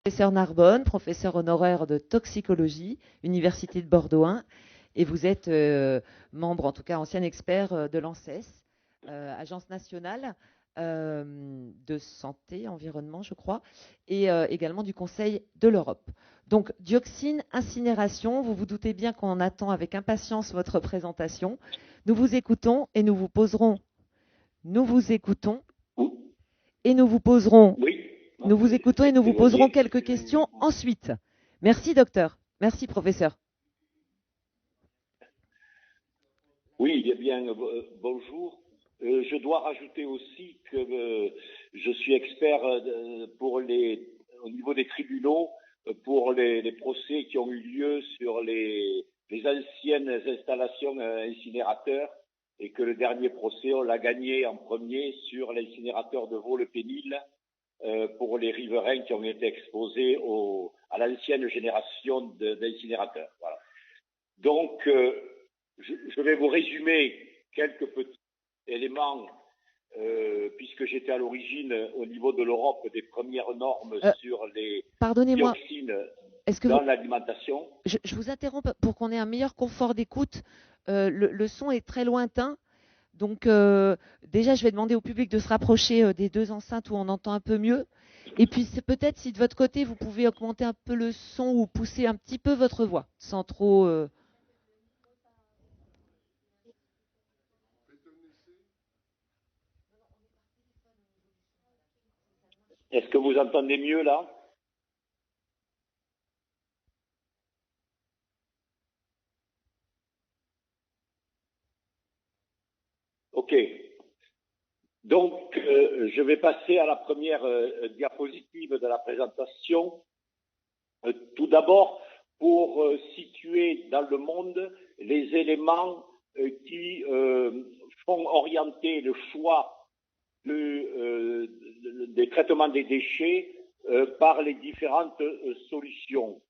Professeur Narbonne, professeur honoraire de toxicologie, Université de Bordeaux 1, et vous êtes membre, en tout cas ancien expert de l'ANSES, Agence nationale de santé, environnement, je crois, et également du Conseil de l'Europe. Donc, dioxine, incinération, vous vous doutez bien qu'on attend avec impatience votre présentation. Nous vous écoutons et nous vous écoutons et nous vous poserons Oui. Nous vous écoutons et nous vous poserons quelques Excusez-moi. questions ensuite. Merci, docteur. Merci, professeur. Oui, eh bien, bonjour. Je dois rajouter aussi que je suis expert au niveau des tribunaux pour les procès qui ont eu lieu sur les anciennes installations incinérateurs et que le dernier procès, on l'a gagné en premier sur l'incinérateur de Vaux-le-Pénil pour les riverains qui ont été exposés à l'ancienne génération d'incinérateurs. Voilà. Donc, je vais vous résumer quelques petits éléments, puisque j'étais à l'origine, au niveau de l'Europe, des premières normes sur les dioxines dans l'alimentation. Je vous interromps pour qu'on ait un meilleur confort d'écoute. Le son est très lointain. Donc, déjà, je vais demander au public de se rapprocher des deux enceintes où on entend un peu mieux. Et puis, c'est peut-être si de votre côté, vous pouvez augmenter un peu le son ou pousser un petit peu votre voix, sans trop... Est-ce que vous entendez mieux là? Ok. Donc, je vais passer à la première diapositive de la présentation. Tout d'abord, pour situer dans le monde les éléments qui font orienter le choix des traitements des déchets par les différentes solutions.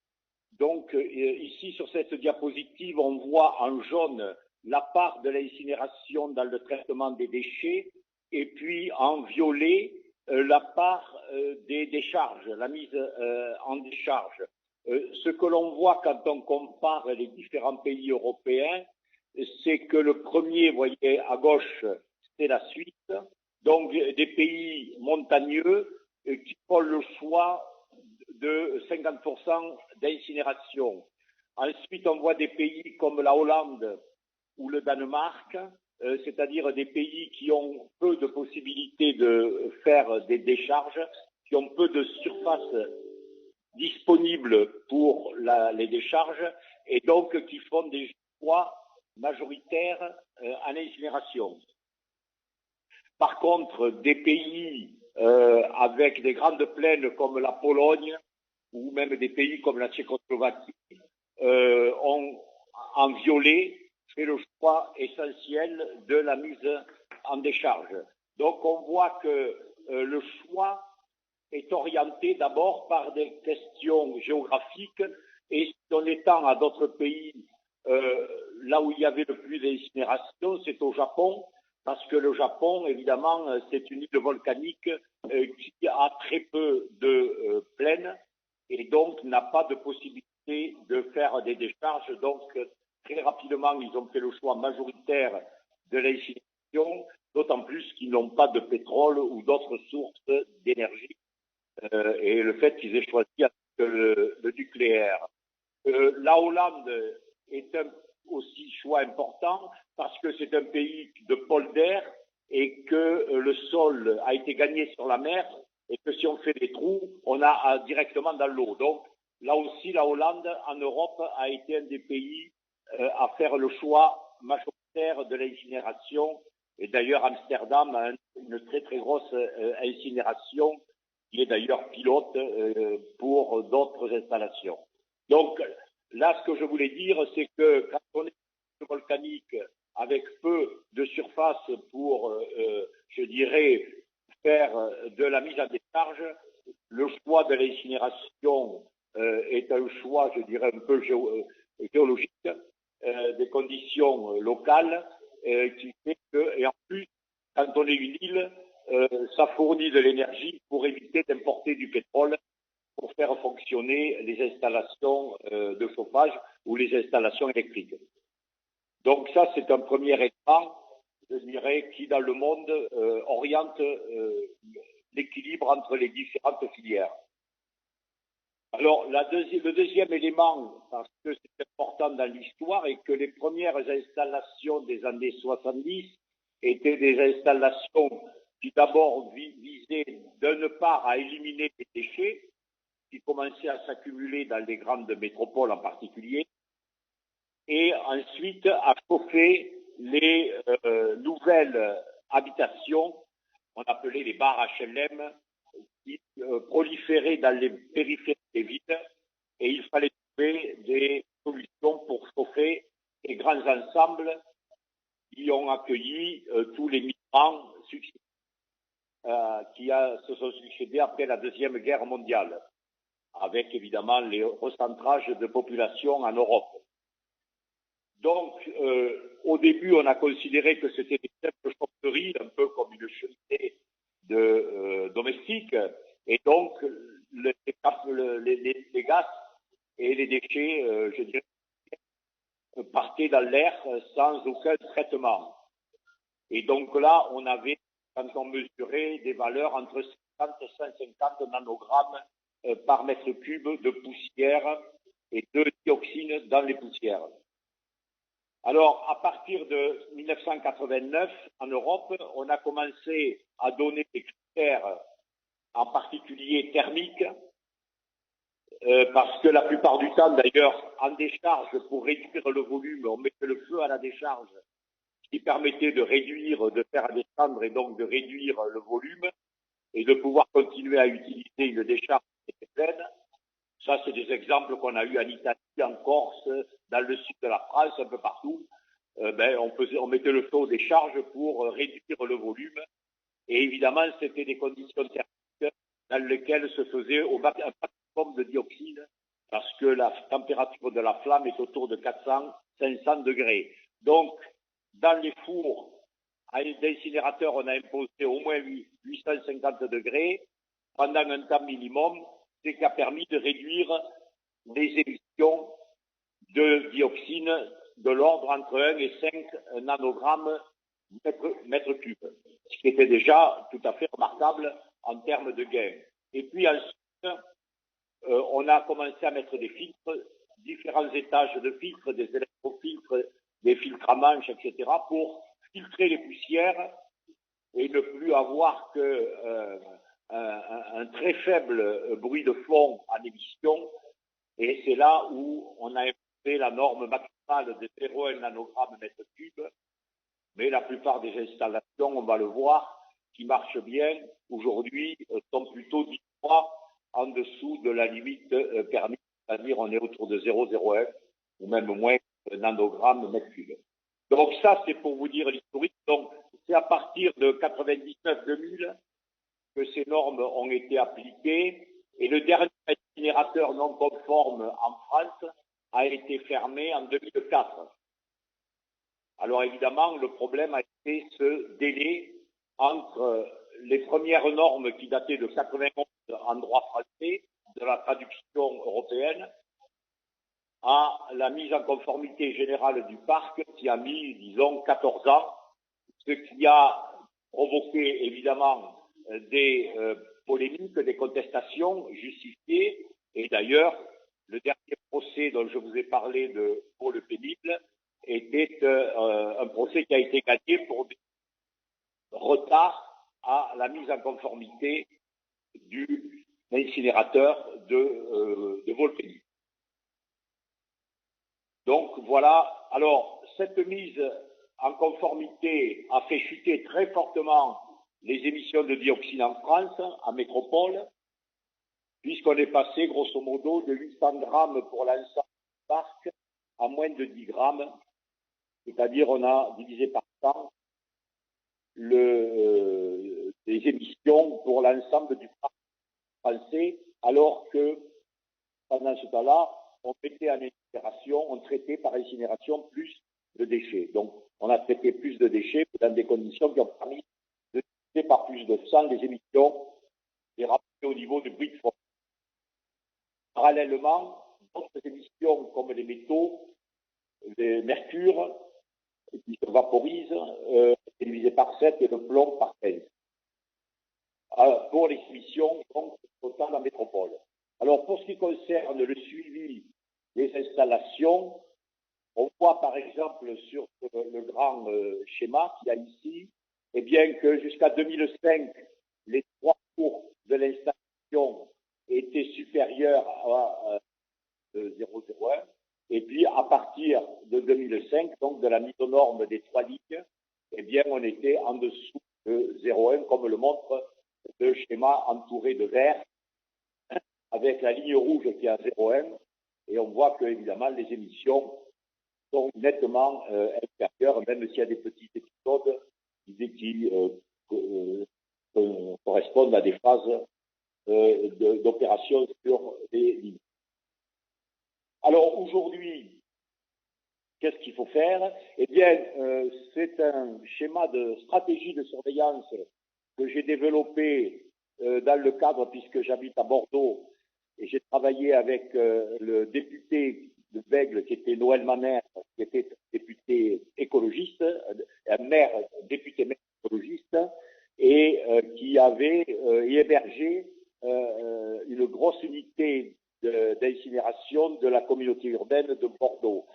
Donc, ici, sur cette diapositive, on voit en jaune la part de l'incinération dans le traitement des déchets et puis en violet la part des décharges, la mise en décharge. Ce que l'on voit quand on compare les différents pays européens, c'est que le premier, vous voyez, à gauche, c'est la Suisse, donc des pays montagneux qui font le choix de 50% d'incinération. Ensuite, on voit des pays comme la Hollande ou le Danemark, c'est-à-dire des pays qui ont peu de possibilités de faire des décharges, qui ont peu de surface disponible pour les décharges et donc qui font des choix majoritaires en incinération. Par contre, des pays avec des grandes plaines comme la Pologne ou même des pays comme la Tchécoslovaquie ont en violet fait le choix essentiel de la mise en décharge. Donc on voit que le choix est orienté d'abord par des questions géographiques et si on étend à d'autres pays, là où il y avait le plus d'incinération, c'est au Japon, parce que le Japon, évidemment, c'est une île volcanique qui a très peu de plaines et donc n'a pas de possibilité de faire des décharges. Donc, très rapidement, ils ont fait le choix majoritaire de l'incinération, d'autant plus qu'ils n'ont pas de pétrole ou d'autres sources d'énergie et le fait qu'ils aient choisi le nucléaire. La Hollande est aussi choix important parce que c'est un pays de polder et que le sol a été gagné sur la mer et que si on fait des trous, on a directement dans l'eau. Donc là aussi, la Hollande en Europe a été un des pays à faire le choix majoritaire de l'incinération. Et d'ailleurs, Amsterdam a une très très grosse incinération qui est d'ailleurs pilote pour d'autres installations. Donc là, ce que je voulais dire, c'est que quand on est volcanique avec peu de surface pour, je dirais, faire de la mise en décharge, le choix de l'incinération est un choix, je dirais, un peu géologique, des conditions locales, qui fait que, et en plus, quand on est une île, ça fournit de l'énergie pour éviter d'importer du pétrole pour faire fonctionner les installations de chauffage ou les installations électriques. Donc ça, c'est un premier élément, je dirais, qui dans le monde oriente l'équilibre entre les différentes filières. Alors, le deuxième élément, parce que c'est important dans l'histoire, est que les premières installations des années 70 étaient des installations qui d'abord visaient d'une part à éliminer les déchets qui commençaient à s'accumuler dans les grandes métropoles en particulier, et ensuite à chauffer les nouvelles habitations, on appelait les bars HLM, qui proliféraient dans les périphéries des villes, et il fallait trouver des solutions pour chauffer les grands ensembles qui ont accueilli tous les migrants qui se sont succédés après la Deuxième Guerre mondiale, avec évidemment les recentrages de population en Europe. Donc, au début, on a considéré que c'était des simples chaufferies, un peu comme une cheminée domestique, et donc les gaz et les déchets, je dirais, partaient dans l'air sans aucun traitement. Et donc là, on avait, quand on mesurait, des valeurs entre 50 et 150 nanogrammes par mètre cube de poussière et de dioxine dans les poussières. Alors, à partir de 1989, en Europe, on a commencé à donner des critères, en particulier thermiques, parce que la plupart du temps, d'ailleurs, en décharge, pour réduire le volume, on mettait le feu à la décharge, ce qui permettait de réduire, de faire descendre et donc de réduire le volume et de pouvoir continuer à utiliser une décharge qui était pleine. Ça, c'est des exemples qu'on a eu en Italie, en Corse, dans le sud de la France, un peu partout. On mettait le feu aux décharges pour réduire le volume. Et évidemment, c'était des conditions thermiques dans lesquelles se faisait un maximum de dioxyde, parce que la température de la flamme est autour de 400-500 degrés. Donc, dans les fours d'incinérateurs, on a imposé au moins 850 degrés pendant un temps minimum, ce qui a permis de réduire les émissions de dioxine de l'ordre entre 1 et 5 nanogrammes mètre cube, ce qui était déjà tout à fait remarquable en termes de gain. Et puis ensuite, on a commencé à mettre des filtres, différents étages de filtres, des électrofiltres, des filtres à manches, etc., pour filtrer les poussières et ne plus avoir un très faible bruit de fond en émission. Et c'est là où on a imposé la norme maximale de 0,1 nanogramme mètre cube. Mais la plupart des installations, on va le voir, qui marchent bien aujourd'hui, sont plutôt 10 fois en dessous de la limite permise, c'est-à-dire on est autour de 0,01 ou même moins nanogrammes mètre cube. Donc ça, c'est pour vous dire l'historique. Donc c'est à partir de 99-2000 que ces normes ont été appliquées et le dernier incinérateur non conforme en France a été fermé en 2004. Alors évidemment, le problème a été ce délai entre les premières normes qui dataient de 91 en droit français, de la traduction européenne, à la mise en conformité générale du parc qui a mis, disons, 14 ans, ce qui a provoqué évidemment des polémiques, des contestations justifiées. Et d'ailleurs, le dernier procès dont je vous ai parlé de Paul Pénible était un procès qui a été gagné pour des retards à la mise en conformité du incinérateur de Volpénible. Donc voilà, alors cette mise en conformité a fait chuter très fortement les émissions de dioxine en France, en métropole, puisqu'on est passé grosso modo de 800 grammes pour l'ensemble du parc à moins de 10 grammes, c'est-à-dire on a divisé par 100 les émissions pour l'ensemble du parc français, alors que pendant ce temps-là, on mettait en incinération, on traitait par incinération plus de déchets. Donc, on a traité plus de déchets dans des conditions qui ont permis de traiter par plus de 100 les émissions et ramener au niveau du bruit de fond. parallèlement, d'autres émissions comme les métaux, le mercure, qui se vaporise, est divisé par 7 et le plomb par 15. Pour les émissions donc, totales en métropole. Alors, pour ce qui concerne le suivi des installations, on voit par exemple sur le grand schéma qu'il y a ici, eh bien que jusqu'à 2005, les 3 cours de l'installation étaient supérieurs à 0,01. Et puis, à partir de 2005, donc de la mise aux normes des 3 lignes, eh bien, on était en dessous de 0,1, comme le montre le schéma entouré de vert, avec la ligne rouge qui est à 0,1. Et on voit que, évidemment, les émissions sont nettement inférieures, même s'il y a des petits épisodes qui correspondent à des phases d'opération sur les lignes. Alors aujourd'hui, qu'est-ce qu'il faut faire? Eh bien, c'est un schéma de stratégie de surveillance que j'ai développé dans le cadre, puisque j'habite à Bordeaux, et j'ai travaillé avec le député de Bègles, qui était Noël Mamère, qui était député écologiste, un maire, député maire écologiste, et qui avait hébergé une grosse unité d'incinération de la communauté urbaine de Bordeaux.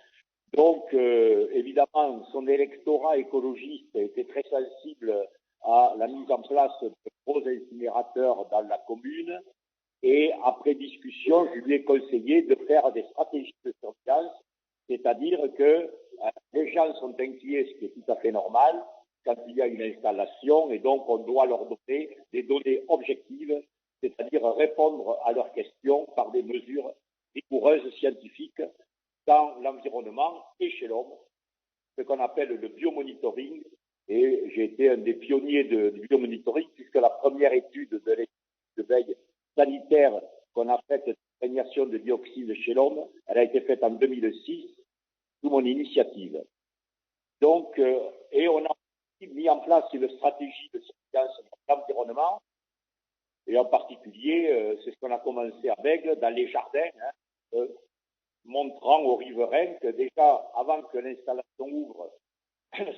Donc, évidemment, son électorat écologiste était très sensible à la mise en place de gros incinérateurs dans la commune. Et après discussion, je lui ai conseillé de faire des stratégies de surveillance, c'est-à-dire que les gens sont inquiets, ce qui est tout à fait normal, quand il y a une installation, et donc on doit leur donner des données objectives, c'est-à-dire répondre à leurs questions par des mesures rigoureuses scientifiques dans l'environnement et chez l'homme, ce qu'on appelle le biomonitoring. Et j'ai été un des pionniers du biomonitoring, puisque la première étude de l'étude de veille sanitaire qu'on a faite d'imprégnation de dioxyde chez l'homme, elle a été faite en 2006, sous mon initiative. Donc, et on a mis en place une stratégie de surveillance de l'environnement, et en particulier, c'est ce qu'on a commencé à Bègles, dans les jardins, montrant aux riverains que déjà, avant que l'installation ouvre,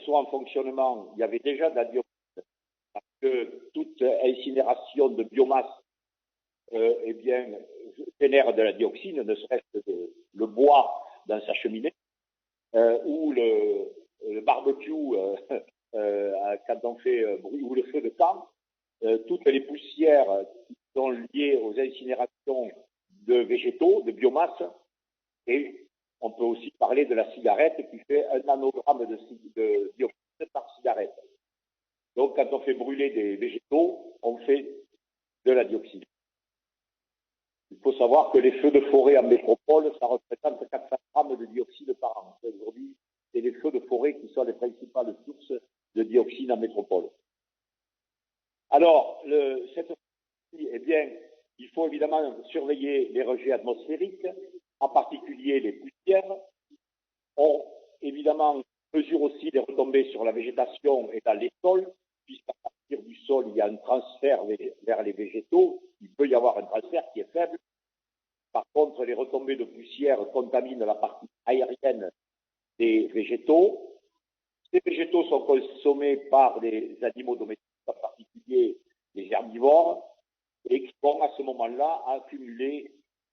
soit en fonctionnement, il y avait déjà de la dioxyde, parce que toute incinération de biomasse eh bien, génère de la dioxine, ne serait-ce que le bois dans sa cheminée, ou le barbecue quand on fait ou le feu de camp, toutes les poussières qui sont liées aux incinérations de végétaux, de biomasse, et on peut aussi parler de la cigarette qui fait 1 nanogramme de dioxyde par cigarette. Donc, quand on fait brûler des végétaux, on fait de la dioxyde. Il faut savoir que les feux de forêt en métropole, ça représente 400 grammes de dioxyde par an. Aujourd'hui, c'est les feux de forêt qui sont les principales sources de dioxyde en métropole. Alors, cette stratégie, eh bien, il faut évidemment surveiller les rejets atmosphériques, en particulier les poussières. On, évidemment, mesure aussi les retombées sur la végétation et dans les sols, puisqu'à partir du sol, il y a un transfert vers les végétaux. Il peut y avoir un transfert qui est faible. Par contre, les retombées de poussière contaminent la partie aérienne des végétaux. Ces végétaux sont consommés par des animaux domestiques, en particulier les herbivores, et qui vont à ce moment-là accumuler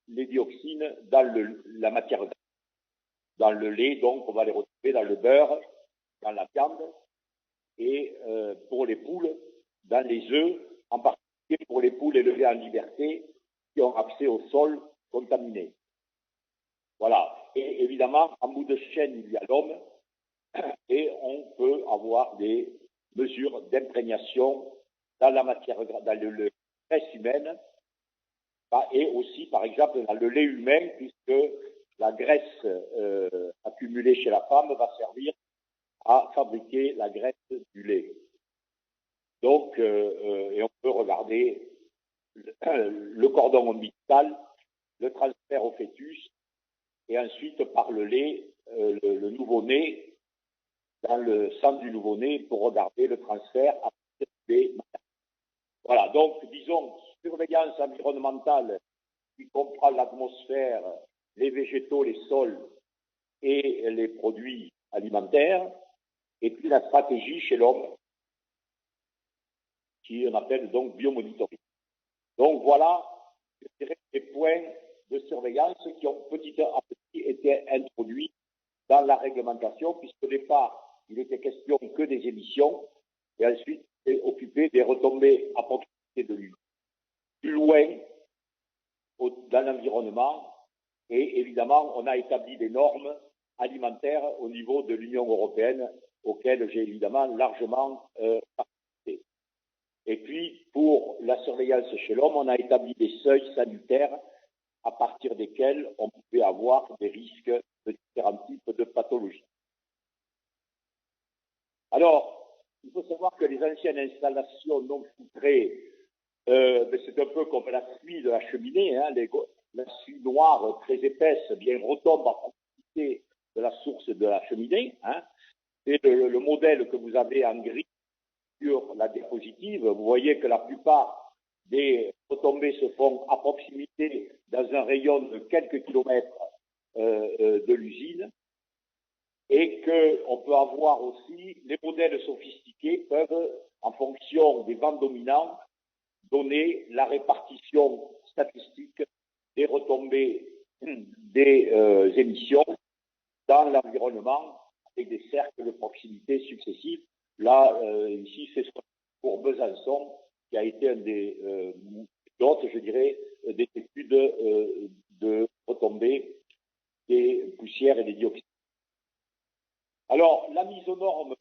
les dioxines dans la matière grasse. Dans le lait, donc, on va les retrouver dans le beurre, dans la viande, et pour les poules, dans les œufs, en particulier pour les poules élevées en liberté, qui ont accès au sol contaminé. Voilà. Et évidemment, en bout de chaîne, il y a l'homme, et on peut avoir des mesures d'imprégnation dans la matière, dans le graisse humaine, et aussi, par exemple, dans le lait humain, puisque la graisse accumulée chez la femme va servir à fabriquer la graisse du lait. Donc, et on peut regarder le cordon ombilical, le transfert au fœtus, et ensuite par le lait, le nouveau-né, dans le sang du nouveau-né, pour regarder le transfert à des. Voilà, donc disons, surveillance environnementale qui comprend l'atmosphère, les végétaux, les sols et les produits alimentaires, et puis la stratégie chez l'homme, qui on appelle donc biomonitoring. Donc voilà, je dirais, les points de surveillance qui ont petit à petit été introduits dans la réglementation, puisqu'au départ, il était question que des émissions, et ensuite, c'est occupé des retombées à proximité de l'humain. Plus loin, dans l'environnement, et évidemment, on a établi des normes alimentaires au niveau de l'Union européenne, auxquelles j'ai évidemment largement participé. Et puis, pour la surveillance chez l'homme, on a établi des seuils sanitaires à partir desquels on pouvait avoir des risques de différents types de pathologies. Alors, il faut savoir que les anciennes installations non filtrées, c'est un peu comme la suie de la cheminée, hein, la suie noire très épaisse bien retombe à proximité de la source de la cheminée. Hein. C'est le modèle que vous avez en gris sur la diapositive. Vous voyez que la plupart des retombées se font à proximité dans un rayon de quelques kilomètres de l'usine, et qu'on peut avoir aussi, les modèles sophistiqués peuvent, en fonction des vents dominants, donner la répartition statistique des retombées des émissions dans l'environnement avec des cercles de proximité successifs. Là, ici, c'est pour Besançon, qui a été un des d'autres, je dirais, des études de retombées des poussières et des dioxydes. Alors, la mise aux normes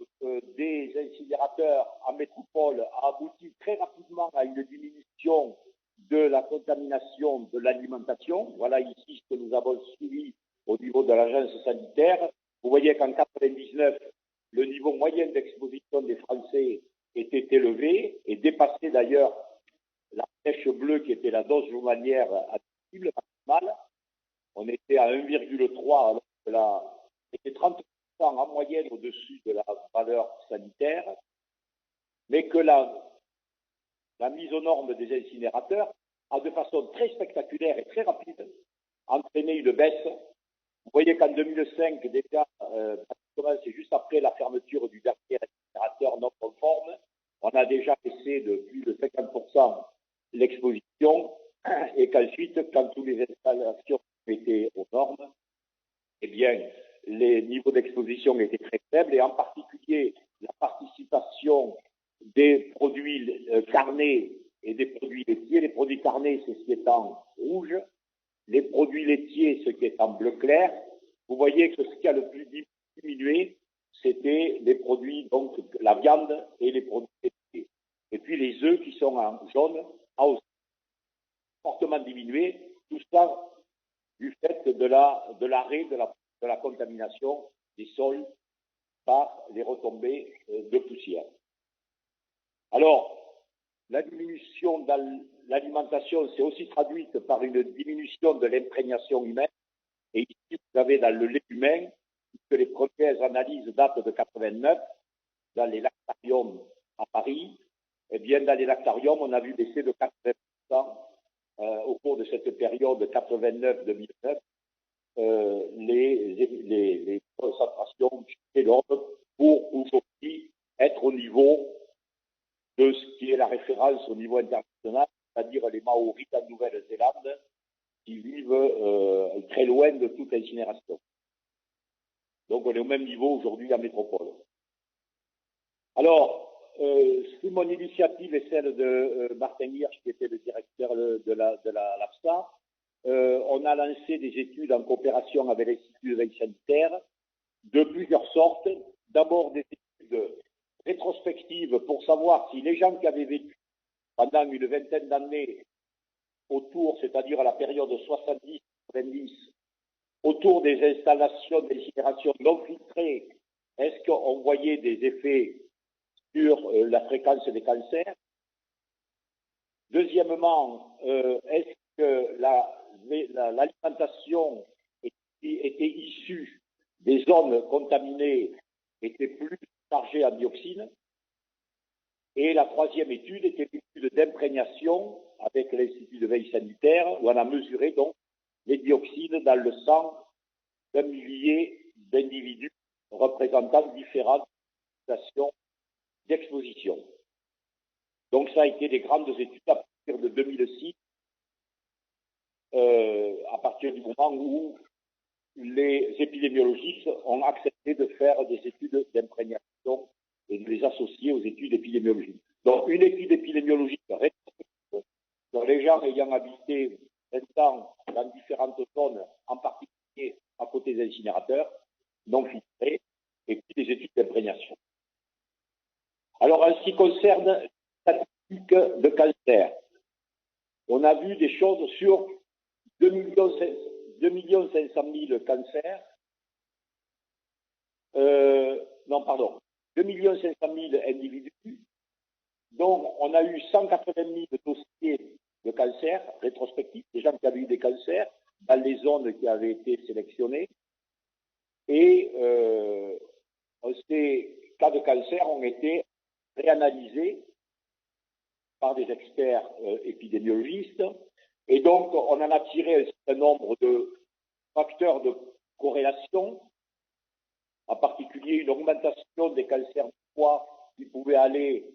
des incinérateurs en métropole a abouti très rapidement à une diminution de la contamination de l'alimentation. Voilà ici ce que nous avons suivi au niveau de l'agence sanitaire. Vous voyez qu'en 1999, le niveau moyen d'exposition des Français était élevé et dépassait d'ailleurs la flèche bleue qui était la dose journalière admissible maximale. On était à 1,3 alors que c'était 30% en moyenne au-dessus de la valeur sanitaire, mais que la mise aux normes des incinérateurs a de façon très spectaculaire et très rapide entraîné une baisse. Vous voyez qu'en 2005, déjà, pratiquement c'est juste après la fermeture du dernier incinérateur non conforme, on a déjà baissé de plus de 50% l'exposition, et qu'ensuite, quand toutes les installations étaient aux normes, eh bien, les niveaux d'exposition étaient très faibles, et en particulier la participation des produits carnés et des produits laitiers. Les produits carnés, c'est ce qui est en rouge. Les produits laitiers, ce qui est en bleu clair. Vous voyez que ce qui a le plus diminué, c'était les produits, donc la viande et les produits laitiers. Et puis les œufs qui sont en jaune a aussi fortement diminué. Tout ça du fait de l'arrêt de la contamination des sols par les retombées de poussière. Alors, la diminution dans l'alimentation s'est aussi traduite par une diminution de l'imprégnation humaine. Et ici, vous avez dans le lait humain, puisque les premières analyses datent de 89, dans les lactariums à Paris, eh bien, dans les lactariums, on a vu baisser de 80% au cours de cette période 89-2009, les concentrations chez l'homme pour aujourd'hui être au niveau de ce qui est la référence au niveau international, c'est-à-dire les Maoris de la Nouvelle-Zélande qui vivent très loin de toute incinération. Donc on est au même niveau aujourd'hui en métropole. Alors, sous mon initiative et celle de Martin Hirsch, qui était le directeur de l'AFSA, on a lancé des études en coopération avec l'Institut de veille sanitaire de plusieurs sortes. D'abord des études rétrospectives pour savoir si les gens qui avaient vécu pendant une vingtaine d'années autour, c'est-à-dire à la période 70-90, autour des installations d'incinération non filtrées, est-ce qu'on voyait des effets sur la fréquence des cancers? Deuxièmement, est-ce que l'alimentation était issue des zones contaminées était plus chargée en dioxines? Et la troisième étude était l'étude d'imprégnation avec l'Institut de veille sanitaire, où on a mesuré donc les dioxines dans le sang d'un millier d'individus représentant différentes situations d'exposition. Donc ça a été des grandes études à partir de 2006, à partir du moment où les épidémiologistes ont accepté de faire des études d'imprégnation et de les associer aux études épidémiologiques. Donc une étude épidémiologique sur les gens ayant habité 20 ans dans différentes zones, en particulier à côté des incinérateurs, non filtrés, et puis des études d'imprégnation. Alors, en ce qui concerne les statistiques de cancer, on a vu des choses sur 2 500 000 cancers. 2 500 000 individus. Donc, on a eu 180 000 dossiers de cancer rétrospectifs, des gens qui avaient eu des cancers dans les zones qui avaient été sélectionnées. Et ces cas de cancer ont été réanalysés par des experts épidémiologistes. Et donc, on en a tiré un certain nombre de facteurs de corrélation, en particulier une augmentation des cancers du foie qui pouvait aller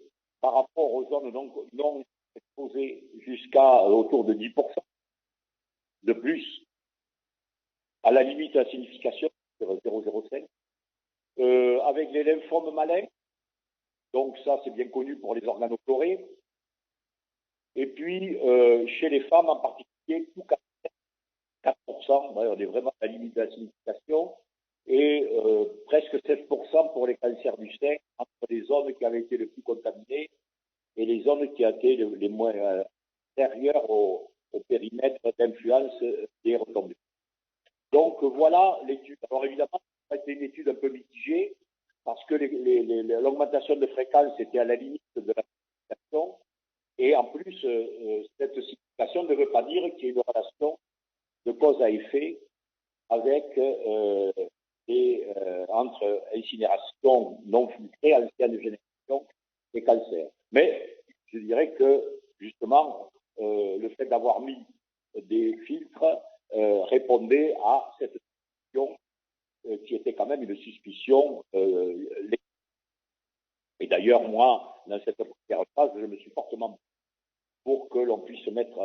par rapport aux zones non exposées jusqu'à autour de 10% de plus, à la limite de la signification, 0,05. Avec les lymphomes malins, donc ça c'est bien connu pour les organochlorés. Et puis, chez les femmes en particulier, tout 4%, ouais, on est vraiment à la limite de la signification, et presque 7% pour les cancers du sein, entre les zones qui avaient été les plus contaminées et les zones qui étaient les moins antérieures au périmètre d'influence des retombées. Donc voilà l'étude. Alors évidemment, c'était une étude un peu mitigée, parce que l'augmentation de fréquence était à la limite de la signification, et en plus, cette signification ne veut pas dire qu'il y ait une relation de cause à effet avec entre incinération non filtrée, ancienne génération et cancer. Mais je dirais que justement, le fait d'avoir mis des filtres répondait à cette suspicion qui était quand même une suspicion. Et d'ailleurs, moi, dans cette première phase, je me suis fortement pour que l'on puisse mettre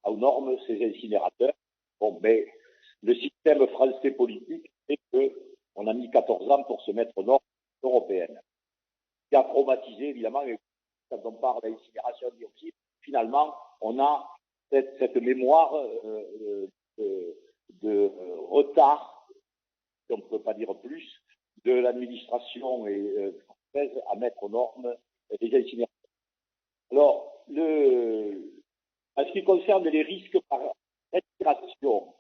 aux normes ces incinérateurs. Bon, mais le système français politique fait qu'on a mis 14 ans pour se mettre aux normes européennes. Ce qui a traumatisé, évidemment, quand on parle d'incinération de dioxyde, finalement, on a cette mémoire de retard, si on ne peut pas dire plus, de l'administration française à mettre aux normes des incinérateurs. Alors, en ce qui concerne les risques par respiration,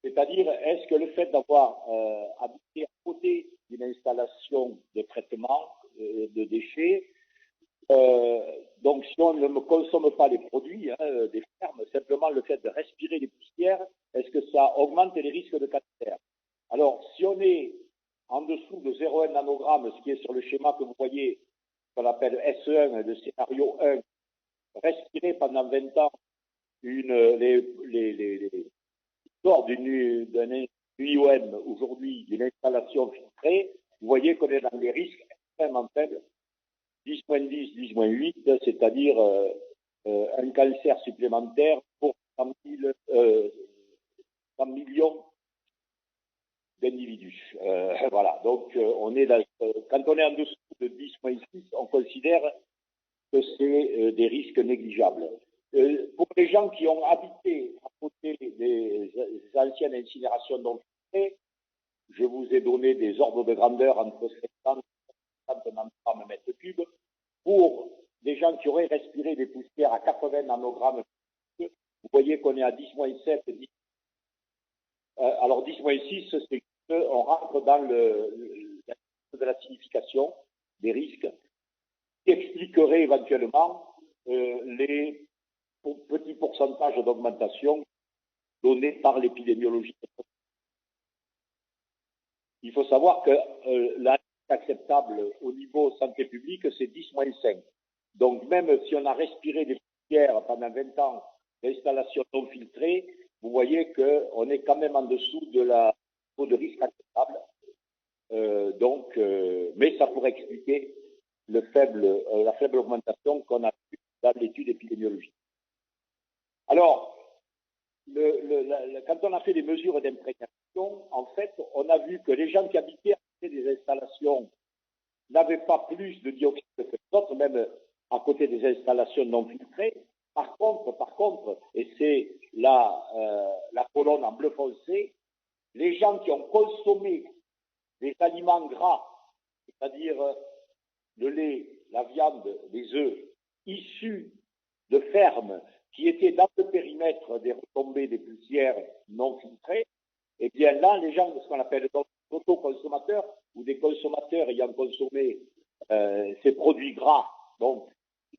c'est-à-dire est-ce que le fait d'avoir habité à côté d'une installation de traitement de déchets, donc si on ne consomme pas les produits des fermes, simplement le fait de respirer les poussières, est-ce que ça augmente les risques de cancer? Alors, si on est en dessous de 0,1 nanogramme, ce qui est sur le schéma que vous voyez, qu'on appelle SE1, le scénario 1, respirer pendant 20 ans lors d'un IOM aujourd'hui, d'une installation filtrée, vous voyez qu'on est dans des risques extrêmement faibles, 10-10, 10-8, c'est-à-dire un cancer supplémentaire pour 100 millions d'individus. Voilà, donc on est quand on est en dessous de 10-6, on considère que c'est des risques négligeables. Pour les gens qui ont habité à côté des anciennes incinérations non filtrées, je vous ai donné des ordres de grandeur entre 50 et 50 nanogrammes mètre cube. Pour des gens qui auraient respiré des poussières à 80 nanogrammes, vous voyez qu'on est à 10-7, 10. Alors 10-6, c'est qu'on rentre dans de la signification des risques qui expliquerait éventuellement les petits pourcentages d'augmentation donnés par l'épidémiologie. Il faut savoir que la limite acceptable au niveau santé publique, c'est 10-5. Donc même si on a respiré des poussière pendant 20 ans d'installation non filtrée, vous voyez qu'on est quand même en dessous de la taux de risque acceptable. Mais ça pourrait expliquer la faible augmentation qu'on a vue dans l'étude épidémiologique. Alors, quand on a fait des mesures d'imprégnation, en fait, on a vu que les gens qui habitaient à côté des installations n'avaient pas plus de dioxyde que d'autres, même à côté des installations non filtrées. Par contre, et c'est la colonne en bleu foncé, les gens qui ont consommé des aliments gras, c'est-à-dire le lait, la viande, les œufs, issus de fermes qui étaient dans le périmètre des retombées des poussières non filtrées, eh bien là, les gens, ce qu'on appelle des autoconsommateurs ou des consommateurs ayant consommé ces produits gras, donc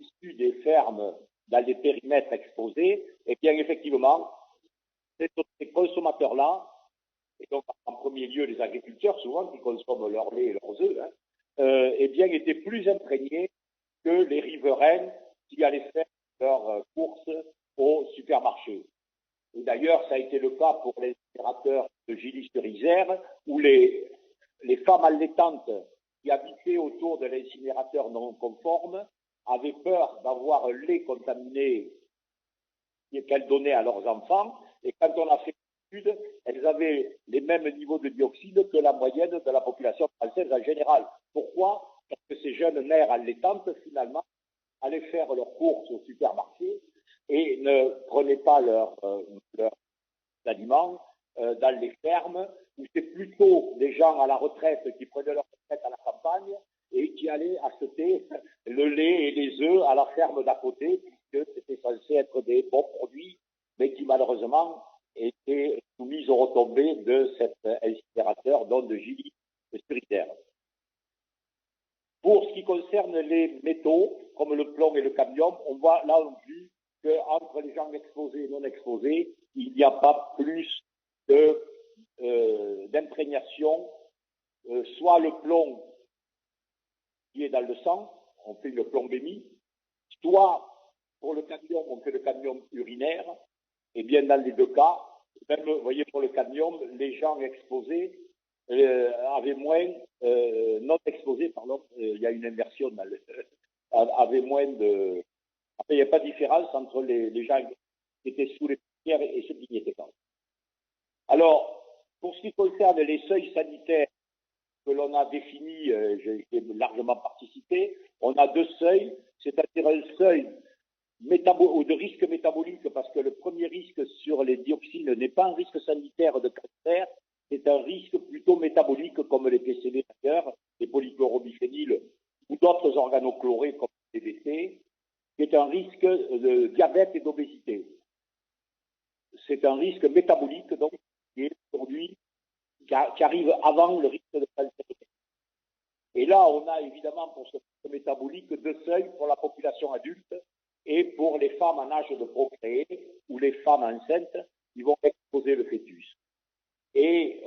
issus des fermes dans les périmètres exposés, eh bien effectivement, ces consommateurs-là, et donc en premier lieu les agriculteurs souvent qui consomment leur lait et leurs œufs, eh bien étaient plus imprégnés que les riverains qui allaient faire leurs courses au supermarché. Et d'ailleurs, ça a été le cas pour les incinérateurs de Gilly-sur-Isère, où les femmes allaitantes qui habitaient autour de l'incinérateur non conforme avaient peur d'avoir un lait contaminé qu'elles donnaient à leurs enfants. Et quand on a fait l'étude, elles avaient les mêmes niveaux de dioxyde que la moyenne de la population française en général. Pourquoi? Parce que ces jeunes mères allaitantes, finalement, allaient faire leurs courses au supermarché et ne prenaient pas leurs aliments dans les fermes, où c'est plutôt des gens à la retraite qui prenaient leur retraite à la campagne et qui allaient acheter le lait et les œufs à la ferme d'à côté, puisque c'était censé être des bons produits, mais qui malheureusement étaient soumis aux retombées de cet incinérateur, donc de Gilly-sur-Isère. Pour ce qui concerne les métaux, comme le plomb et le cadmium, on voit là non plus qu'entre les gens exposés et non exposés, il n'y a pas plus d'imprégnation, soit le plomb qui est dans le sang, on fait une plombémie, soit pour le cadmium, on fait le cadmium urinaire, et bien dans les deux cas, même, vous voyez, pour le cadmium, les gens exposés avaient moins, non exposés, pardon, il y a une inversion dans avaient moins de... Après, il n'y a pas de différence entre les gens qui étaient sous les poussières et ceux qui n'y étaient pas. Alors, pour ce qui concerne les seuils sanitaires que l'on a définis, j'ai largement participé, on a deux seuils, c'est-à-dire un seuil ou de risque métabolique, parce que le premier risque sur les dioxines n'est pas un risque sanitaire de cancer, c'est un risque plutôt métabolique comme les PCB d'ailleurs, les polychlorobiphényles ou d'autres organochlorés comme les DBT, qui est un risque de diabète et d'obésité. C'est un risque métabolique donc qui est aujourd'hui qui arrive avant le risque de cancer. Et là, on a évidemment pour ce risque métabolique deux seuils pour la population adulte et pour les femmes en âge de procréer ou les femmes enceintes qui vont exposer le fœtus. Et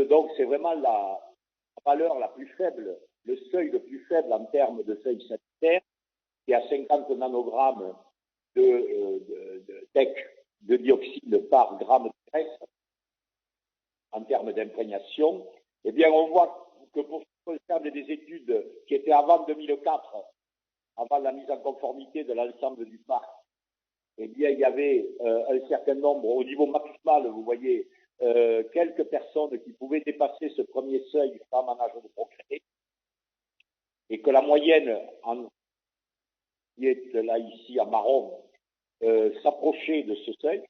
donc c'est vraiment la valeur la plus faible, le seuil le plus faible en termes de seuil sanitaire, qui est à 50 nanogrammes de dioxyde par gramme de graisse en termes d'imprégnation. Eh bien, on voit que pour ce qui concerne des études qui étaient avant 2004, avant la mise en conformité de l'ensemble du parc, eh bien, il y avait un certain nombre, au niveau maximal, vous voyez, quelques personnes qui pouvaient dépasser ce premier seuil femmes en âge de procréer, et que la moyenne, qui est là ici en marron, s'approchait de ce seuil.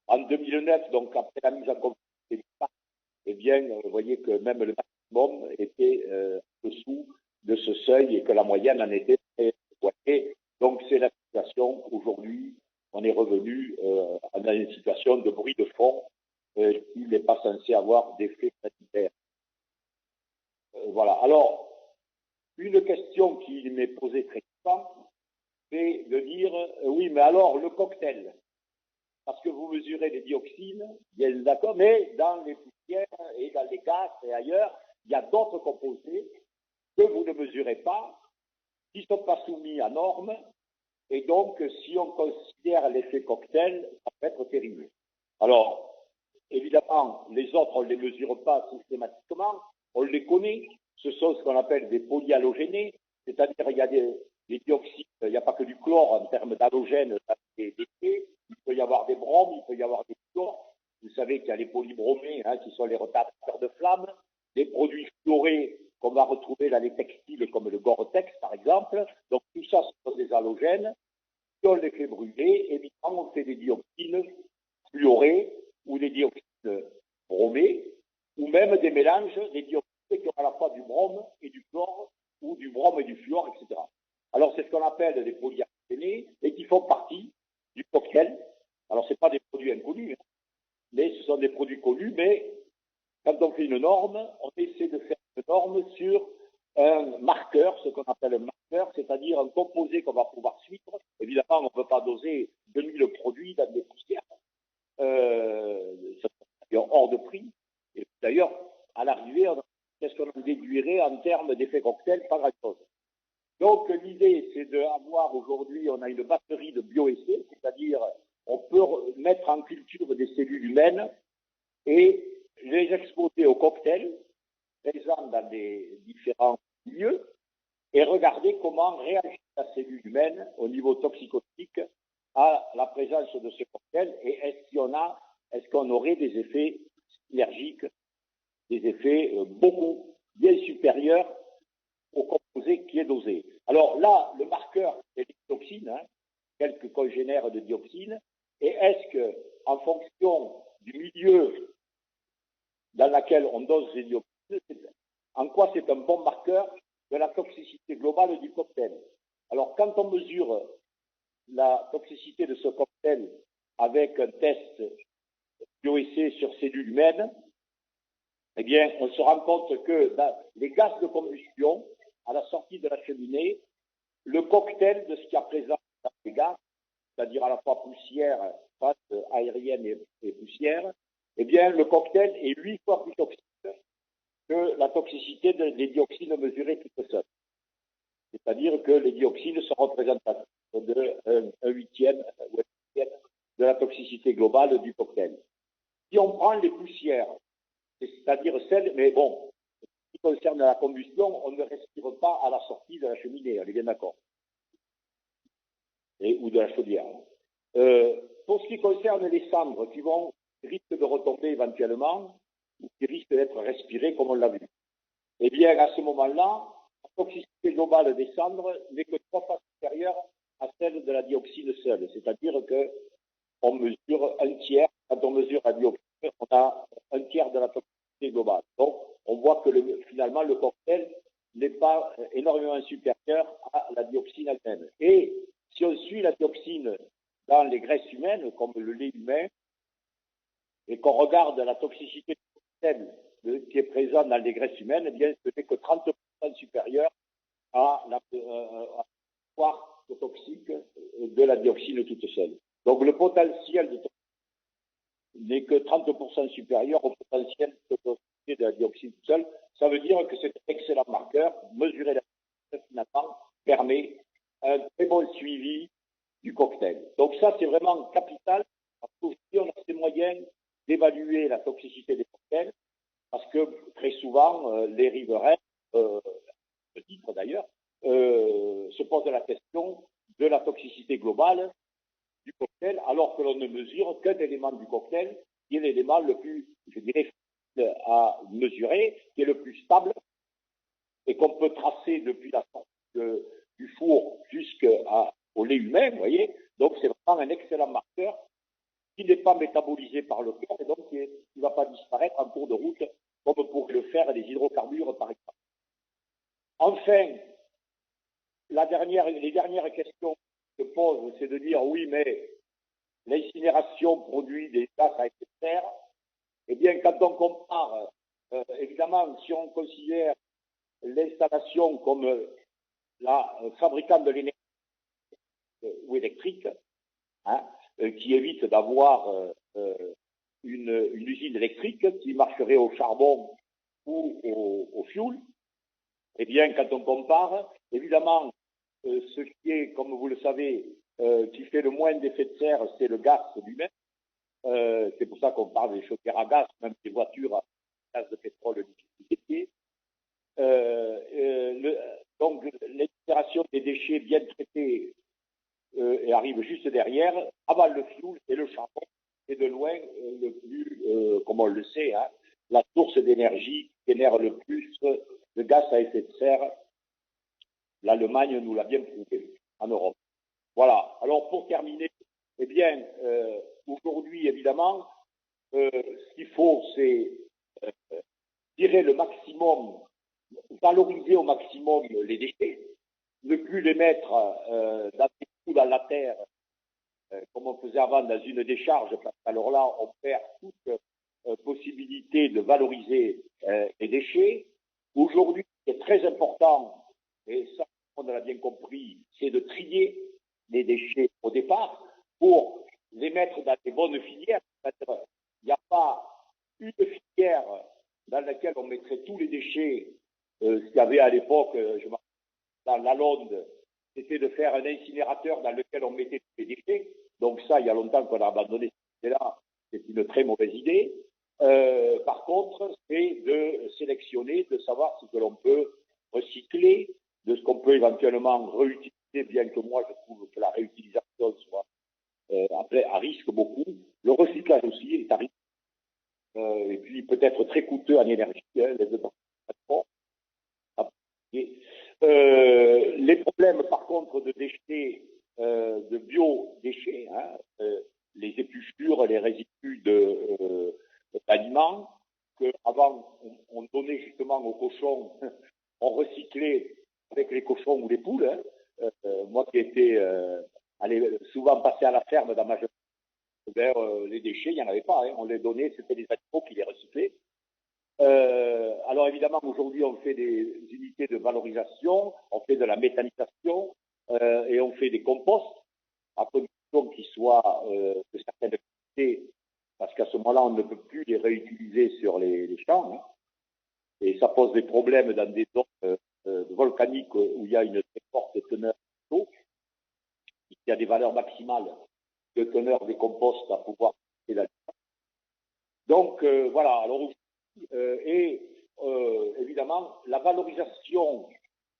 En 2009, donc après la mise en conformité du parc, eh bien, vous voyez que même le maximum était dessous de ce seuil et que la moyenne en était très éloignée. Donc, c'est la situation aujourd'hui. On est revenu dans une situation de bruit de fond qui n'est pas censé avoir d'effet sanitaire. Voilà. Alors, une question qui m'est posée très souvent, c'est de dire, oui, mais alors, le cocktail, parce que vous mesurez les dioxines, bien d'accord, mais dans les poussières et dans les gaz et ailleurs, il y a d'autres composés que vous ne mesurez pas, qui ne sont pas soumis à normes Et donc, si on considère l'effet cocktail, ça peut être terrible. Alors, évidemment, les autres, on ne les mesure pas systématiquement, on les connaît. Ce sont ce qu'on appelle des polyhalogénés, c'est-à-dire il y a des dioxydes, il n'y a pas que du chlore en termes d'halogènes, des déchets. Il peut y avoir des bromes, il peut y avoir des fluors. Vous savez qu'il y a les polybromés, qui sont les retardateurs de flammes, des produits fluorés qu'on va retrouver dans les textiles comme le Gore-Tex par exemple. Donc tout ça, ce sont des halogènes. Si on les fait brûler, évidemment, on fait des dioxines fluorées ou des dioxines bromées, ou même des mélanges, des dioxines qui ont à la fois du brome et du chlore, ou du brome et du fluor, etc. Alors c'est ce qu'on appelle des polyhalogénés et qui font partie du cocktail. Alors ce n'est pas des produits inconnus, mais ce sont des produits connus, mais quand on fait une norme, on essaie de faire une norme sur un marqueur, ce qu'on appelle un marqueur, c'est-à-dire un composé qu'on va pouvoir suivre. Évidemment, on ne peut pas doser 2000 produits dans des poussières. Ça serait hors de prix. Et d'ailleurs, à l'arrivée, qu'est-ce qu'on en déduirait en termes d'effet cocktail? Pas grand-chose. Donc, l'idée, c'est d'avoir aujourd'hui, on a une batterie de bioessais, c'est-à-dire on peut mettre en culture des cellules humaines et les exposer au cocktail présents dans des différents lieux et regarder comment réagit la cellule humaine au niveau toxicologique à la présence de ce cocktail et est-ce qu'on aurait des effets synergiques, des effets beaucoup bien supérieurs au composé qui est dosé. Alors là, le marqueur, c'est les dioxines, quelques congénères de dioxines, et est-ce que, en fonction du milieu dans lequel on dose les dioxines, en quoi c'est un bon marqueur de la toxicité globale du cocktail? Alors, quand on mesure la toxicité de ce cocktail avec un test bioessai sur cellules humaines, eh bien, on se rend compte que dans les gaz de combustion, à la sortie de la cheminée, le cocktail de ce qu'il y a présent dans les gaz, c'est-à-dire à la fois poussière, phase aérienne et poussière, eh bien, le cocktail est 8 fois plus toxique que la toxicité des dioxines mesurées toutes seules. C'est-à-dire que les dioxines sont représentatives de un huitième de la toxicité globale du cocktail. Si on prend les poussières, c'est-à-dire celles, mais bon, ce qui concerne la combustion, on ne respire pas à la sortie de la cheminée, on est bien d'accord, ou de la chaudière. Pour ce qui concerne les cendres qui risquent de retomber éventuellement, ou qui risquent d'être respirées comme on l'a vu, eh bien, à ce moment-là, la toxicité globale des cendres n'est que 3 fois supérieure à celle de la dioxine seule. C'est-à-dire qu'on mesure un tiers, quand on mesure la dioxine, on a un tiers de la toxicité globale. Donc, on voit que finalement, le cocktail n'est pas énormément supérieur à la dioxine elle-même. Et si on suit la dioxine dans les graisses humaines, comme le lait humain, et qu'on regarde la toxicité du cocktail qui est présent dans les graisses humaines, eh bien, ce n'est que 30% supérieur à la pouvoir toxique de la dioxine toute seule. Donc, le potentiel de n'est que 30% supérieur au potentiel de toxicité de la dioxine toute seule. Ça veut dire que c'est un excellent marqueur. Mesurer la toxicité, finalement, permet un très bon suivi du cocktail. Donc, ça, c'est vraiment capital. Parce qu'aujourd'hui, on a ces moyens d'évaluer la toxicité des cocktails. Parce que très souvent, les riverains, le titre d'ailleurs, se posent la question de la toxicité globale du cocktail, alors que l'on ne mesure qu'un élément du cocktail, qui est l'élément le plus, je dirais, facile à mesurer, qui est le plus stable, et qu'on peut tracer depuis la sortie du four jusqu'au lait humain, vous voyez. Donc, c'est vraiment un excellent marqueur qui n'est pas métabolisé par le corps et donc qui ne va pas disparaître en cours de route, comme pourraient le faire les hydrocarbures, par exemple. Enfin, les dernières questions que se posent, c'est de dire oui, mais l'incinération produit des gaz à effet de serre. Eh bien, quand on compare, évidemment, si on considère l'installation comme la fabricante de l'énergie ou électrique, qui évite d'avoir une usine électrique qui marcherait au charbon ou au fioul, eh bien, quand on compare, évidemment, ce qui est, comme vous le savez, qui fait le moins d'effet de serre, c'est le gaz lui-même. C'est pour ça qu'on parle des chaudières à gaz, même des voitures à gaz de pétrole liquéfié. Donc, l'expiration des déchets bien traités et arrive juste derrière, avant le fioul et le charbon. C'est de loin le plus, comme on le sait, hein, la source d'énergie qui génère le plus de gaz à effet de serre. L'Allemagne nous l'a bien prouvé en Europe. Voilà. Alors pour terminer, eh bien, aujourd'hui, évidemment, ce qu'il faut, c'est tirer le maximum, valoriser au maximum les déchets, ne plus les mettre dans la terre, comme on faisait avant dans une décharge, parce qu'alors là, on perd toute possibilité de valoriser les déchets. Aujourd'hui, ce qui est très important, et ça, on l'a bien compris, c'est de trier les déchets au départ pour les mettre dans les bonnes filières. Il n'y a pas une filière dans laquelle on mettrait tous les déchets. Ce qu'il y avait à l'époque, dans la Londe, c'était de faire un incinérateur dans lequel on mettait tous les déchets. Donc ça, il y a longtemps qu'on a abandonné cette idée-là. C'est une très mauvaise idée. Par contre, c'est de sélectionner, de savoir ce que l'on peut recycler, de ce qu'on peut éventuellement réutiliser, bien que moi, je trouve que la réutilisation soit à risque beaucoup. Le recyclage aussi est à risque. Et puis peut-être très coûteux en énergie, hein, les problèmes, par contre, de déchets, de biodéchets, hein, les épluchures, les résidus d'aliments, qu'avant, on donnait justement aux cochons, on recyclait avec les cochons ou les poules. Hein. Moi qui étais souvent passé à la ferme dans ma jeunesse, les déchets, il n'y en avait pas. Hein. On les donnait, c'était les animaux qui les recyclaient. Alors évidemment, aujourd'hui, on fait des unités de valorisation, on fait de la méthanisation et on fait des composts à condition qu'ils soient de certaines qualités, parce qu'à ce moment-là, on ne peut plus les réutiliser sur les champs. Hein, et ça pose des problèmes dans des zones volcaniques où il y a une très forte teneur d'eau. Il y a des valeurs maximales de teneur des composts à pouvoir faire la. Donc voilà. Alors évidemment, la valorisation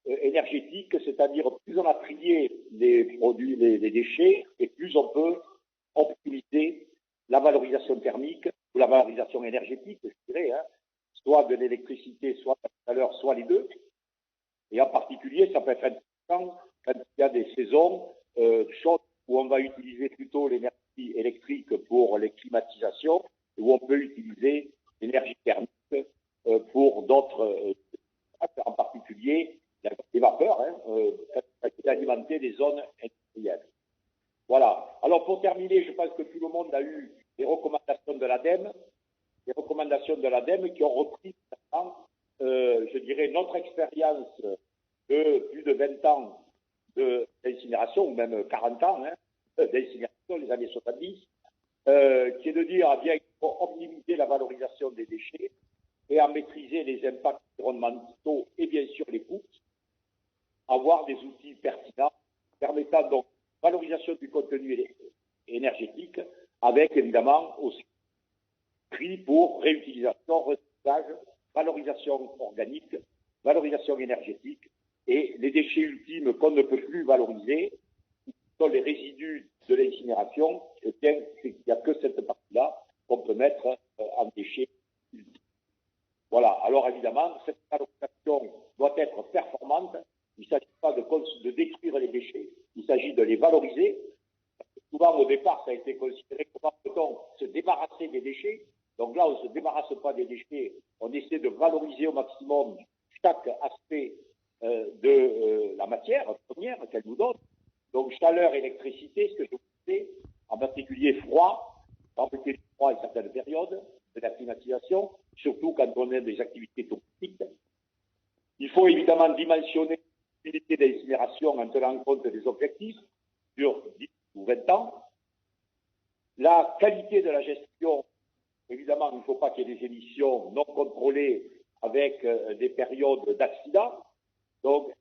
énergétique, c'est-à-dire plus on a trié les produits, les déchets, et plus on peut optimiser la valorisation thermique ou la valorisation énergétique, je dirais, hein, soit de l'électricité, soit de la chaleur, soit les deux. Et en particulier, ça peut être intéressant quand il y a des saisons chaudes où on va utiliser plutôt l'énergie électrique pour les climatisations, où on peut utiliser l'énergie thermique pour d'autres, en particulier les vapeurs, qui alimenter des zones industrielles. Voilà. Alors pour terminer, je pense que tout le monde a eu les recommandations de l'ADEME, qui ont repris, je dirais, notre expérience de plus de 20 ans d'incinération, ou même 40 ans d'incinération, les années 70, qui est de dire, eh bien, il faut optimiser la valorisation des déchets et à maîtriser les impacts environnementaux et bien sûr les coûts, avoir des outils pertinents permettant donc valorisation du contenu énergétique avec évidemment aussi prix pour réutilisation, recyclage, valorisation organique, valorisation énergétique et les déchets ultimes qu'on ne peut plus valoriser sont les résidus de l'incinération. Et bien, il n'y a que cette partie-là qu'on peut mettre en déchets ultimes. Voilà. Alors évidemment, cette valorisation doit être performante. Il ne s'agit pas de détruire les déchets. Il s'agit de les valoriser. Souvent, au départ, ça a été considéré comment peut-on se débarrasser des déchets. Donc là, on ne se débarrasse pas des déchets. On essaie de valoriser au maximum chaque aspect de la matière première qu'elle nous donne. Donc chaleur, électricité, ce que je vous disais, en particulier froid, en particulier froid à certaines périodes de la climatisation, surtout quand on a des activités toxiques. Il faut évidemment dimensionner l'utilité d'incinération en tenant compte des objectifs sur 10 ou 20 ans. La qualité de la gestion, évidemment, il ne faut pas qu'il y ait des émissions non contrôlées avec des périodes d'accident. Donc,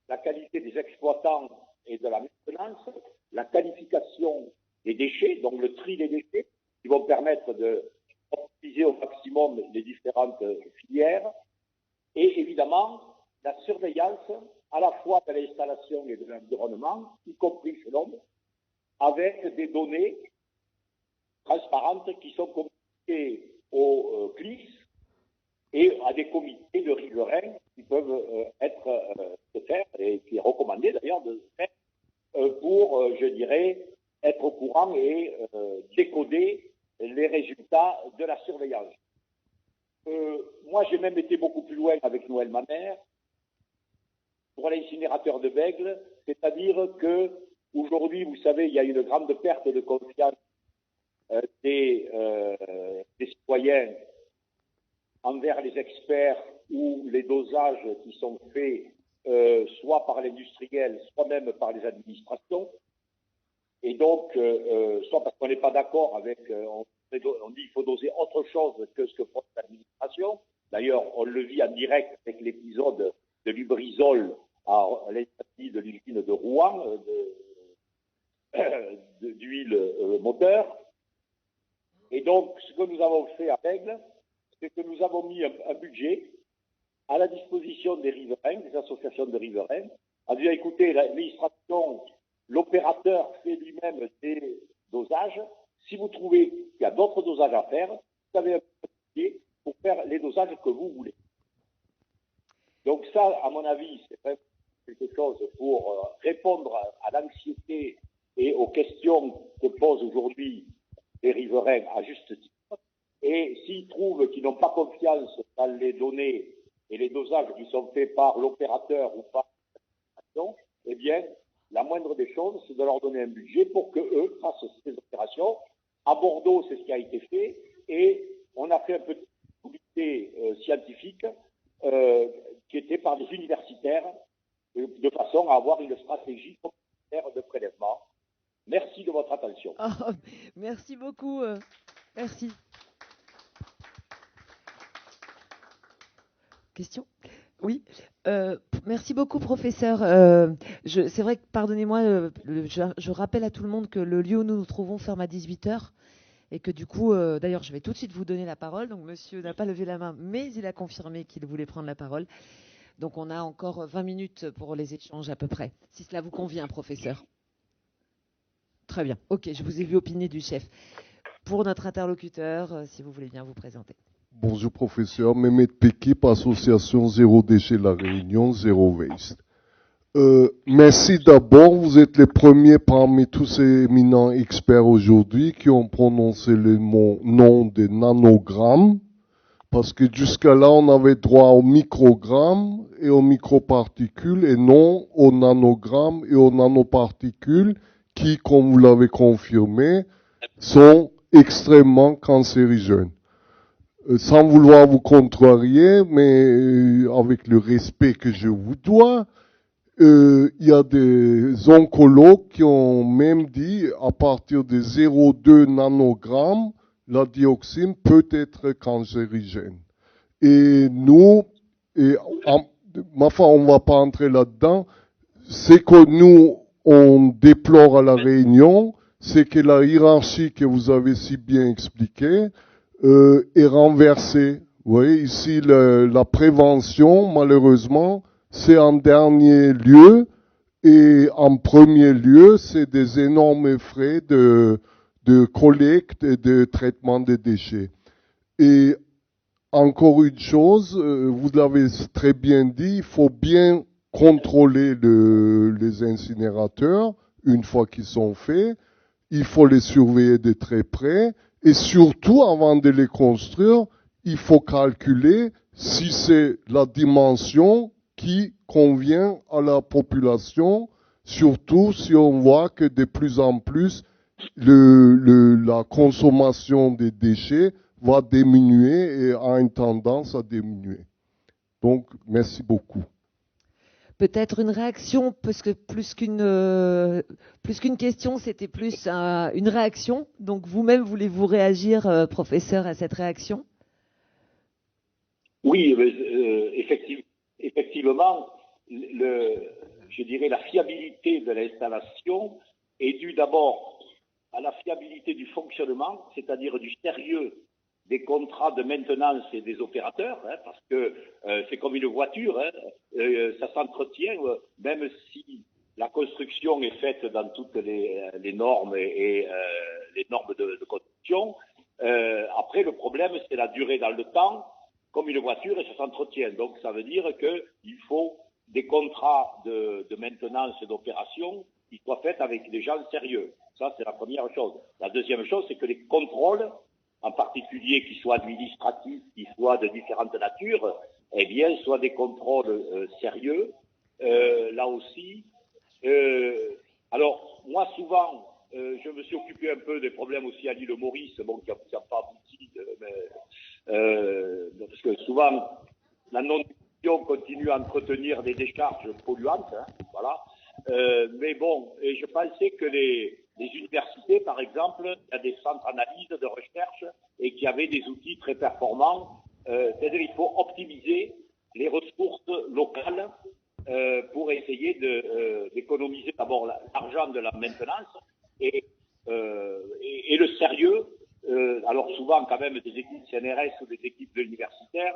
la qualité des exploitants et de la maintenance, la qualification des déchets, donc le tri des déchets, qui vont permettre d'optimiser au maximum les différentes filières, et évidemment la surveillance à la fois de l'installation et de l'environnement, y compris chez l'homme, avec des données transparentes qui sont communiquées au CLIS et à des comités de riverains qui peuvent se faire, et qui est recommandé d'ailleurs de se faire, pour, je dirais, être au courant et décoder les résultats de la surveillance. Moi, j'ai même été beaucoup plus loin avec Noël Mamère pour l'incinérateur de Bègles, c'est-à-dire que aujourd'hui, vous savez, il y a une grande perte de confiance des citoyens envers les experts ou les dosages qui sont faits soit par l'industriel, soit même par les administrations. Et donc, soit parce qu'on n'est pas d'accord avec, on dit qu'il faut doser autre chose que ce que propose l'administration. D'ailleurs, on le vit en direct avec l'épisode de Lubrizol à l'incendie de l'usine de Rouen, d'huile moteur. Et donc, ce que nous avons fait à Bègles, c'est que nous avons mis un budget à la disposition des riverains, des associations de riverains, en disant, écoutez, l'administration, l'opérateur fait lui-même des dosages. Si vous trouvez qu'il y a d'autres dosages à faire, vous avez un budget pour faire les dosages que vous voulez. Donc ça, à mon avis, c'est vraiment quelque chose pour répondre à l'anxiété et aux questions que posent aujourd'hui les riverains à juste titre. Et s'ils trouvent qu'ils n'ont pas confiance dans les données et les dosages qui sont faits par l'opérateur ou par l'administration, eh bien, la moindre des choses, c'est de leur donner un budget pour qu'eux fassent ces opérations. À Bordeaux, c'est ce qui a été fait, et on a fait un petit comité scientifique qui était par des universitaires, de façon à avoir une stratégie complémentaire de prélèvement. Merci de votre attention. Oh, merci beaucoup. Merci. Question ? Oui. Merci beaucoup, professeur. C'est vrai que, pardonnez-moi, je rappelle à tout le monde que le lieu où nous nous trouvons ferme à 18h et que du coup, d'ailleurs, je vais tout de suite vous donner la parole. Donc, monsieur n'a pas levé la main, mais il a confirmé qu'il voulait prendre la parole. Donc, on a encore 20 minutes pour les échanges à peu près, si cela vous convient, professeur. Très bien. Ok, je vous ai vu opiner du chef. Pour notre interlocuteur, si vous voulez bien vous présenter. Bonjour professeur, Mehmet Pekip, association Zéro Déchet La Réunion, Zéro Waste. Merci d'abord, vous êtes les premiers parmi tous ces éminents experts aujourd'hui qui ont prononcé le nom de nanogramme, parce que jusqu'à là on avait droit au microgramme et aux microparticules et non aux nanogrammes et aux nanoparticules qui, comme vous l'avez confirmé, sont extrêmement cancérigènes. Sans vouloir vous contrarier, mais avec le respect que je vous dois, il y a des oncologues qui ont même dit à partir de 0,2 nanogrammes, la dioxine peut être cancérigène. Et nous, ma foi, on ne va pas entrer là-dedans, c'est que nous, on déplore à la Réunion, c'est que la hiérarchie que vous avez si bien expliquée, est renversée. Vous voyez, ici, la prévention, malheureusement, c'est en dernier lieu, et en premier lieu, c'est des énormes frais de collecte et de traitement des déchets. Et encore une chose, vous l'avez très bien dit, il faut bien contrôler les incinérateurs une fois qu'ils sont faits. Il faut les surveiller de très près. Et surtout, avant de les construire, il faut calculer si c'est la dimension qui convient à la population, surtout si on voit que de plus en plus, la consommation des déchets va diminuer et a une tendance à diminuer. Donc, merci beaucoup. Peut-être une réaction, parce que plus qu'une question, c'était plus une réaction. Donc vous-même, voulez-vous réagir, professeur, à cette réaction ? Oui, effectivement, je dirais, la fiabilité de l'installation est due d'abord à la fiabilité du fonctionnement, c'est-à-dire du sérieux des contrats de maintenance et des opérateurs, hein, parce que c'est comme une voiture, hein, ça s'entretient, même si la construction est faite dans toutes les normes et les normes de construction. Après, le problème, c'est la durée dans le temps, comme une voiture, et ça s'entretient. Donc, ça veut dire qu'il faut des contrats de maintenance et d'opération qui soient faits avec des gens sérieux. Ça, c'est la première chose. La deuxième chose, c'est que les contrôles, en particulier qui soient administratifs, qui soient de différentes natures, eh bien, soient des contrôles sérieux. Là aussi. Alors, moi, souvent, je me suis occupé un peu des problèmes aussi à l'île Maurice, bon, qui n'a pas abouti, parce que souvent, la non-diffusion continue à entretenir des décharges polluantes, hein, voilà. Mais bon, et je pensais que les universités, par exemple, il y a des centres d'analyse, de recherche, et qui avaient des outils très performants. C'est-à-dire qu'il faut optimiser les ressources locales pour essayer d'économiser d'abord l'argent de la maintenance et le sérieux. Alors souvent, quand même, des équipes CNRS ou des équipes universitaires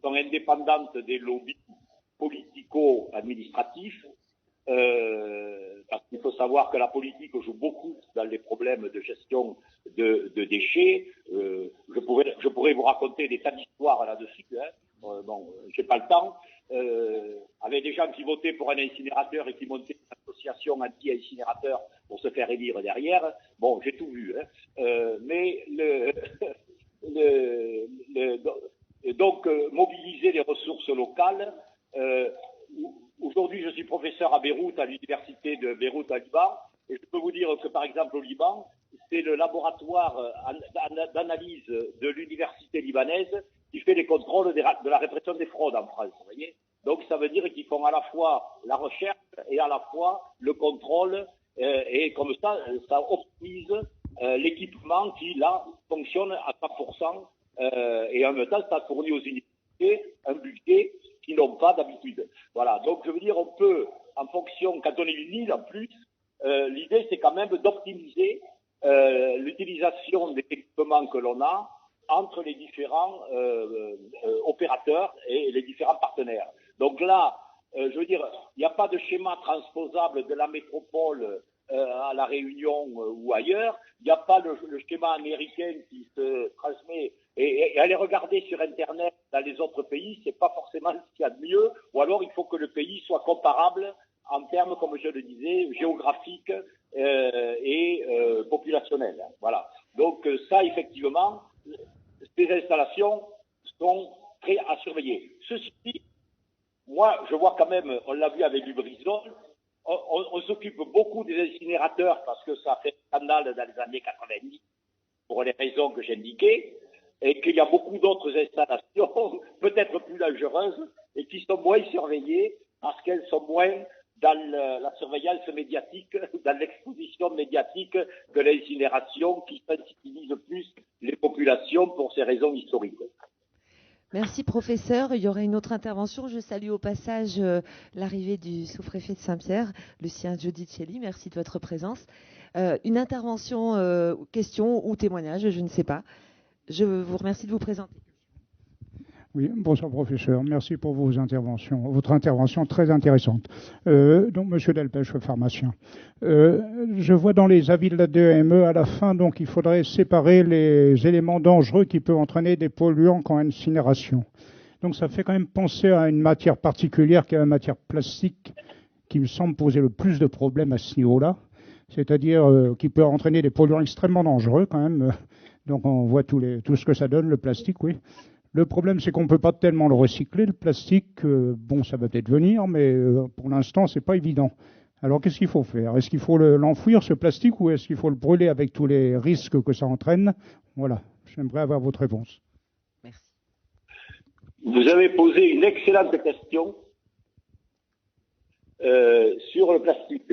sont indépendantes des lobbies politico-administratifs. Parce qu'il faut savoir que la politique joue beaucoup dans les problèmes de gestion de déchets. Je pourrais vous raconter des tas d'histoires là-dessus. Hein. Bon, j'ai pas le temps. Avec des gens qui votaient pour un incinérateur et qui montaient une association anti-incinérateur pour se faire élire derrière. Bon, j'ai tout vu. Hein. Mais donc mobiliser les ressources locales. Aujourd'hui, je suis professeur à Beyrouth, à l'université de Beyrouth à Liban, et je peux vous dire que, par exemple, au Liban, c'est le laboratoire d'analyse de l'université libanaise qui fait les contrôles de la répression des fraudes en France, vous voyez. Donc, ça veut dire qu'ils font à la fois la recherche et à la fois le contrôle, et comme ça optimise l'équipement qui, là, fonctionne à 100%, et en même temps, ça fournit aux universités un budget qu'ils n'ont pas d'habitude. Voilà. Donc, je veux dire, on peut, en fonction, quand on est une île, en plus, l'idée, c'est quand même d'optimiser l'utilisation des équipements que l'on a entre les différents opérateurs et les différents partenaires. Donc là, je veux dire, il n'y a pas de schéma transposable de la métropole à la Réunion ou ailleurs. Il n'y a pas le schéma américain qui se transmet. Et aller regarder sur Internet dans les autres pays, c'est pas forcément ce qu'il y a de mieux. Ou alors, il faut que le pays soit comparable en termes, comme je le disais, géographiques et populationnels. Voilà. Donc ça, effectivement, ces installations sont très à surveiller. Ceci dit, moi, je vois quand même, on l'a vu avec Lubrizol, on s'occupe beaucoup des incinérateurs parce que ça a fait scandale dans les années 90 pour les raisons que j'indiquais, et qu'il y a beaucoup d'autres installations, peut-être plus dangereuses, et qui sont moins surveillées parce qu'elles sont moins dans la surveillance médiatique, dans l'exposition médiatique que l'incinération qui sensibilise plus les populations pour ces raisons historiques. Merci professeur. Il y aura une autre intervention. Je salue au passage l'arrivée du sous-préfet de Saint-Pierre, Lucien Giudicelli. Merci de votre présence. Une intervention, question ou témoignage, je ne sais pas. Je vous remercie de vous présenter. Oui, bonsoir professeur. Merci pour vos interventions, votre intervention très intéressante. Donc, Monsieur Delpech, pharmacien. Je vois dans les avis de la DEME à la fin, donc, il faudrait séparer les éléments dangereux qui peuvent entraîner des polluants qu'en incinération. Donc, ça fait quand même penser à une matière particulière qui est la matière plastique, qui me semble poser le plus de problèmes à ce niveau-là. C'est-à-dire qui peut entraîner des polluants extrêmement dangereux quand même. Donc, on voit tout ce que ça donne, le plastique, oui. Le problème, c'est qu'on ne peut pas tellement le recycler, le plastique. Bon, ça va peut-être venir, mais pour l'instant, c'est pas évident. Alors, qu'est-ce qu'il faut faire? Est-ce qu'il faut l'enfouir, ce plastique, ou est-ce qu'il faut le brûler avec tous les risques que ça entraîne? Voilà, j'aimerais avoir votre réponse. Merci. Vous avez posé une excellente question sur le plastique.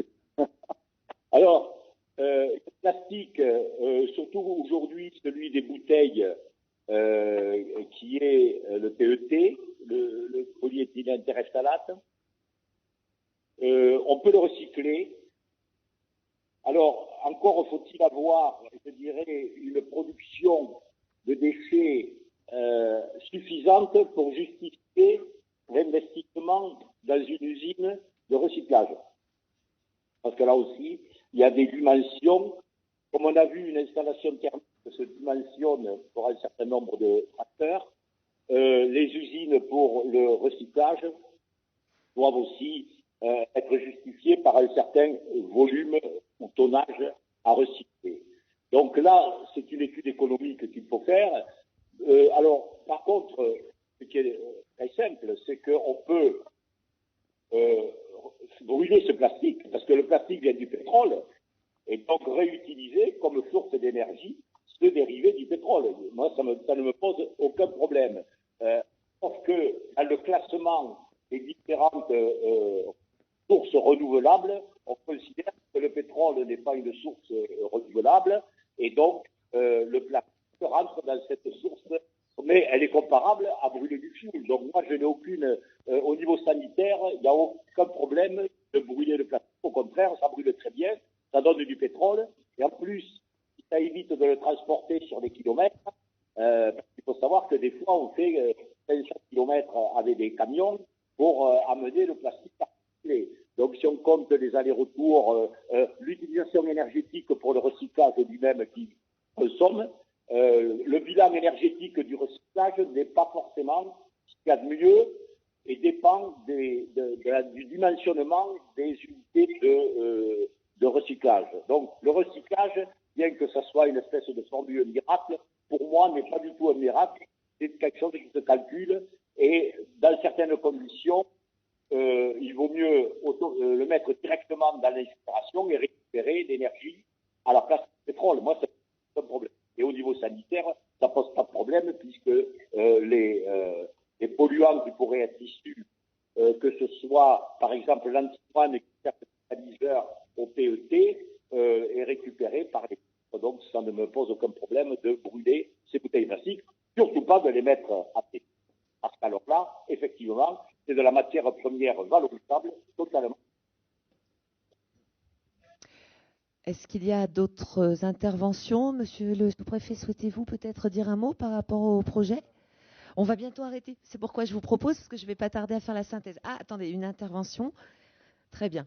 Alors, le plastique, surtout aujourd'hui, celui des bouteilles, qui est le PET, le polyéthylène terephthalate. On peut le recycler. Alors, encore faut-il avoir, je dirais, une production de déchets suffisante pour justifier l'investissement dans une usine de recyclage. Parce que là aussi, il y a des dimensions. Comme on a vu, une installation thermique se dimensionne pour un certain nombre de facteurs. Les usines pour le recyclage doivent aussi être justifiées par un certain volume ou tonnage à recycler. Donc là, c'est une étude économique qu'il faut faire. Alors, par contre, ce qui est très simple, c'est qu'on peut brûler ce plastique, parce que le plastique vient du pétrole, et donc réutiliser comme source d'énergie ce dérivé du pétrole. Moi, ça ne me pose aucun problème. Sauf que dans le classement des différentes sources renouvelables, on considère que le pétrole n'est pas une source renouvelable, et donc le plastique rentre dans cette source, mais elle est comparable à brûler du fioul. Donc moi, je n'ai aucune, au niveau sanitaire, il n'y a aucun problème de brûler le plastique. Au contraire, ça brûle très bien, ça donne du pétrole, et en plus, ça évite de le transporter sur des kilomètres. Il faut savoir que des fois, on fait 500 kilomètres avec des camions pour amener le plastique recyclé. Donc, si on compte les allers-retours, l'utilisation énergétique pour le recyclage lui-même qui consomme, le bilan énergétique du recyclage n'est pas forcément ce qu'il y a de mieux et dépend du dimensionnement des unités de recyclage. Donc, le recyclage, bien que ce soit une espèce de formule miracle, pour moi, n'est pas du tout un miracle. C'est quelque chose qui se calcule et dans certaines conditions, il vaut mieux le mettre directement dans l'incinération et récupérer l'énergie à la place du pétrole. Moi, c'est un problème. Et au niveau sanitaire, ça pose pas de problème puisque les polluants qui pourraient être issus, que ce soit par exemple l'antimoine qui sert de catalyseur au PET, est récupéré par les. Donc ça ne me pose aucun problème de brûler ces bouteilles plastiques, surtout pas de les mettre à pied. Parce qu'alors là, effectivement, c'est de la matière première valorisable totalement. Est-ce qu'il y a d'autres interventions? Monsieur le sous-préfet, souhaitez-vous peut-être dire un mot par rapport au projet? On va bientôt arrêter. C'est pourquoi je vous propose, parce que je ne vais pas tarder à faire la synthèse. Ah, attendez, une intervention. Très bien.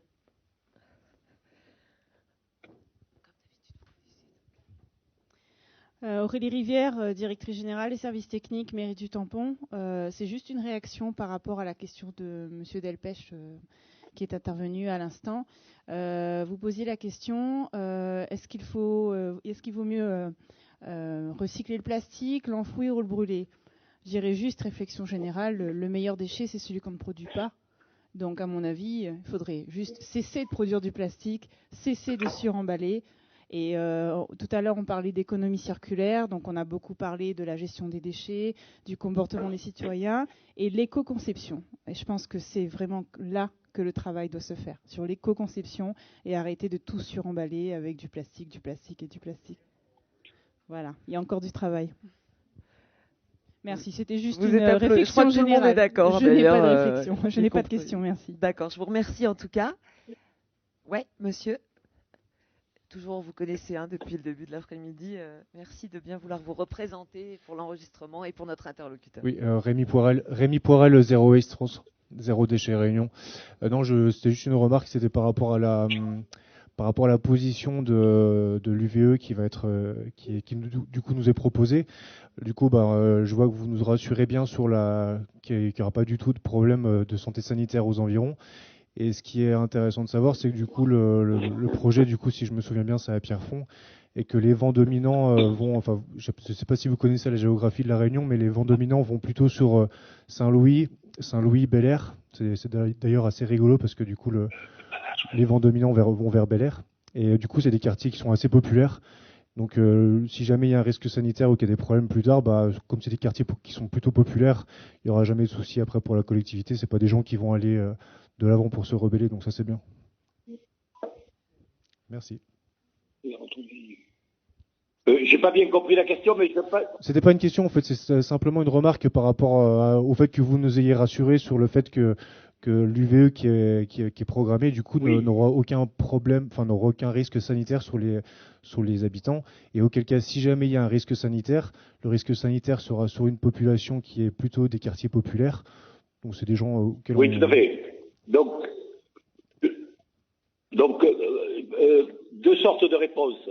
Aurélie Rivière, directrice générale des services techniques, mairie du Tampon. C'est juste une réaction par rapport à la question de Monsieur Delpech qui est intervenu à l'instant. Vous posiez la question, est-ce qu'il vaut mieux recycler le plastique, l'enfouir ou le brûler? Je dirais juste, réflexion générale, le meilleur déchet, c'est celui qu'on ne produit pas. Donc, à mon avis, il faudrait juste cesser de produire du plastique, cesser de suremballer. Et tout à l'heure, on parlait d'économie circulaire, donc on a beaucoup parlé de la gestion des déchets, du comportement des citoyens et de l'éco-conception. Et je pense que c'est vraiment là que le travail doit se faire, sur l'éco-conception et arrêter de tout suremballer avec du plastique et du plastique. Voilà, il y a encore du travail. Merci, c'était juste une réflexion je crois que générale. Tout le monde est d'accord, je n'ai pas de réflexion, je n'ai pas de question, merci. D'accord, je vous remercie en tout cas. Ouais, monsieur. Toujours, vous connaissez depuis le début de l'après-midi. Merci de bien vouloir vous représenter pour l'enregistrement et pour notre interlocuteur. Oui, Rémi Poirel, Zéro Waste France, Zéro Déchet Réunion. Non, c'était juste une remarque, c'était par rapport à la position de l'UVE qui va être, qui du coup nous est proposée. Du coup, je vois que vous nous rassurez bien sur qu'il n'y aura pas du tout de problème de santé sanitaire aux environs. Et ce qui est intéressant de savoir, c'est que du coup, le projet, du coup, si je me souviens bien, c'est à Pierrefonds, et que les vents dominants vont, enfin, je ne sais pas si vous connaissez la géographie de la Réunion, mais les vents dominants vont plutôt sur Saint-Louis, Bel Air. C'est d'ailleurs assez rigolo parce que du coup, les vents dominants vont vers Bel Air. Et du coup, c'est des quartiers qui sont assez populaires. Donc, si jamais il y a un risque sanitaire ou qu'il y a des problèmes plus tard, comme c'est des quartiers qui sont plutôt populaires, il n'y aura jamais de souci après pour la collectivité. C'est pas des gens qui vont aller de l'avant pour se rebeller, donc ça c'est bien. Merci. J'ai pas bien compris la question, mais je sais pas. C'était pas une question, en fait, c'est simplement une remarque par rapport au fait que vous nous ayez rassuré sur le fait que l'UVE qui est programmé, du coup, Oui. n'aura aucun problème, enfin, n'aura aucun risque sanitaire sur les habitants. Et auquel cas, si jamais il y a un risque sanitaire, le risque sanitaire sera sur une population qui est plutôt des quartiers populaires. Donc, c'est des gens auxquels Oui, tout à fait. Donc deux sortes de réponses.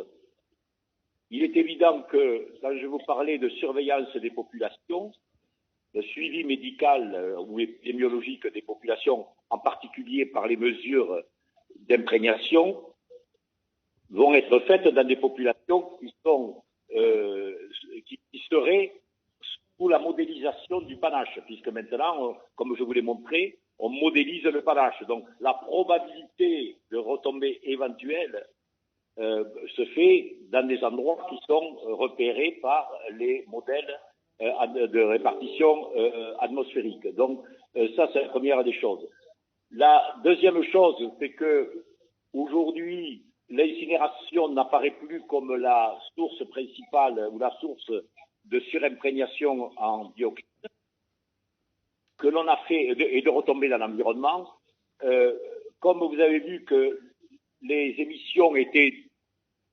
Il est évident que quand je vous parlais de surveillance des populations, le suivi médical ou épidémiologique des populations, en particulier par les mesures d'imprégnation, vont être faites dans des populations qui seraient sous la modélisation du panache, puisque maintenant, comme je vous l'ai montré, on modélise le panache. Donc la probabilité de retombées éventuelles se fait dans des endroits qui sont repérés par les modèles de répartition atmosphérique. Donc ça, c'est la première des choses. La deuxième chose, c'est que aujourd'hui, l'incinération n'apparaît plus comme la source principale ou la source de surimprégnation en dioxyde que l'on a fait et de retomber dans l'environnement. Comme vous avez vu que les émissions étaient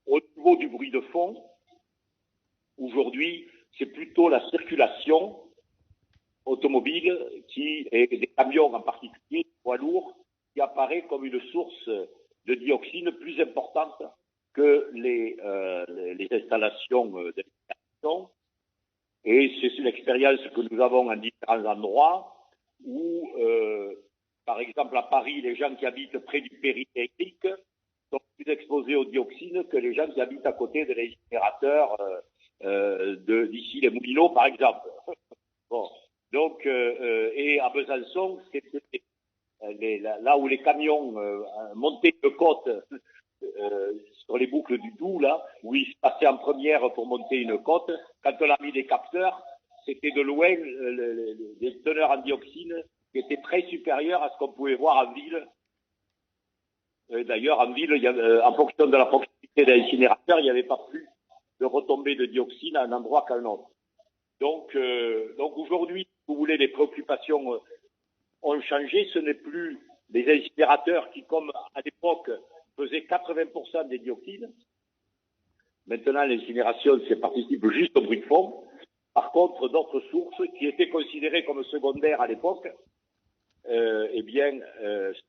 au niveau du bruit de fond, aujourd'hui, c'est plutôt la circulation automobile et des camions en particulier, poids lourds, qui apparaît comme une source de dioxine plus importante que les installations d'incinération. Et c'est l'expérience que nous avons en différents endroits où, par exemple à Paris, les gens qui habitent près du périphérique sont plus exposés aux dioxines que les gens qui habitent à côté de l'incinérateur d'ici les Moulineaux, par exemple. Bon. Donc, et à Besançon, c'était là où les camions montaient de côte sur les boucles du Doubs, là, où ils passaient en première pour monter une côte, quand on a mis des capteurs, c'était de loin les teneurs en dioxine qui étaient très supérieures à ce qu'on pouvait voir en ville. D'ailleurs, en ville, en fonction de la proximité d'un incinérateur, il n'y avait pas plus de retombées de dioxine à un endroit qu'à un autre. Donc aujourd'hui, si vous voulez, les préoccupations ont changé. Ce n'est plus les incinérateurs qui, comme à l'époque, faisaient 80% des dioxines. Maintenant, l'incinération, ça participe juste au bruit de fond. Par contre, d'autres sources qui étaient considérées comme secondaires à l'époque,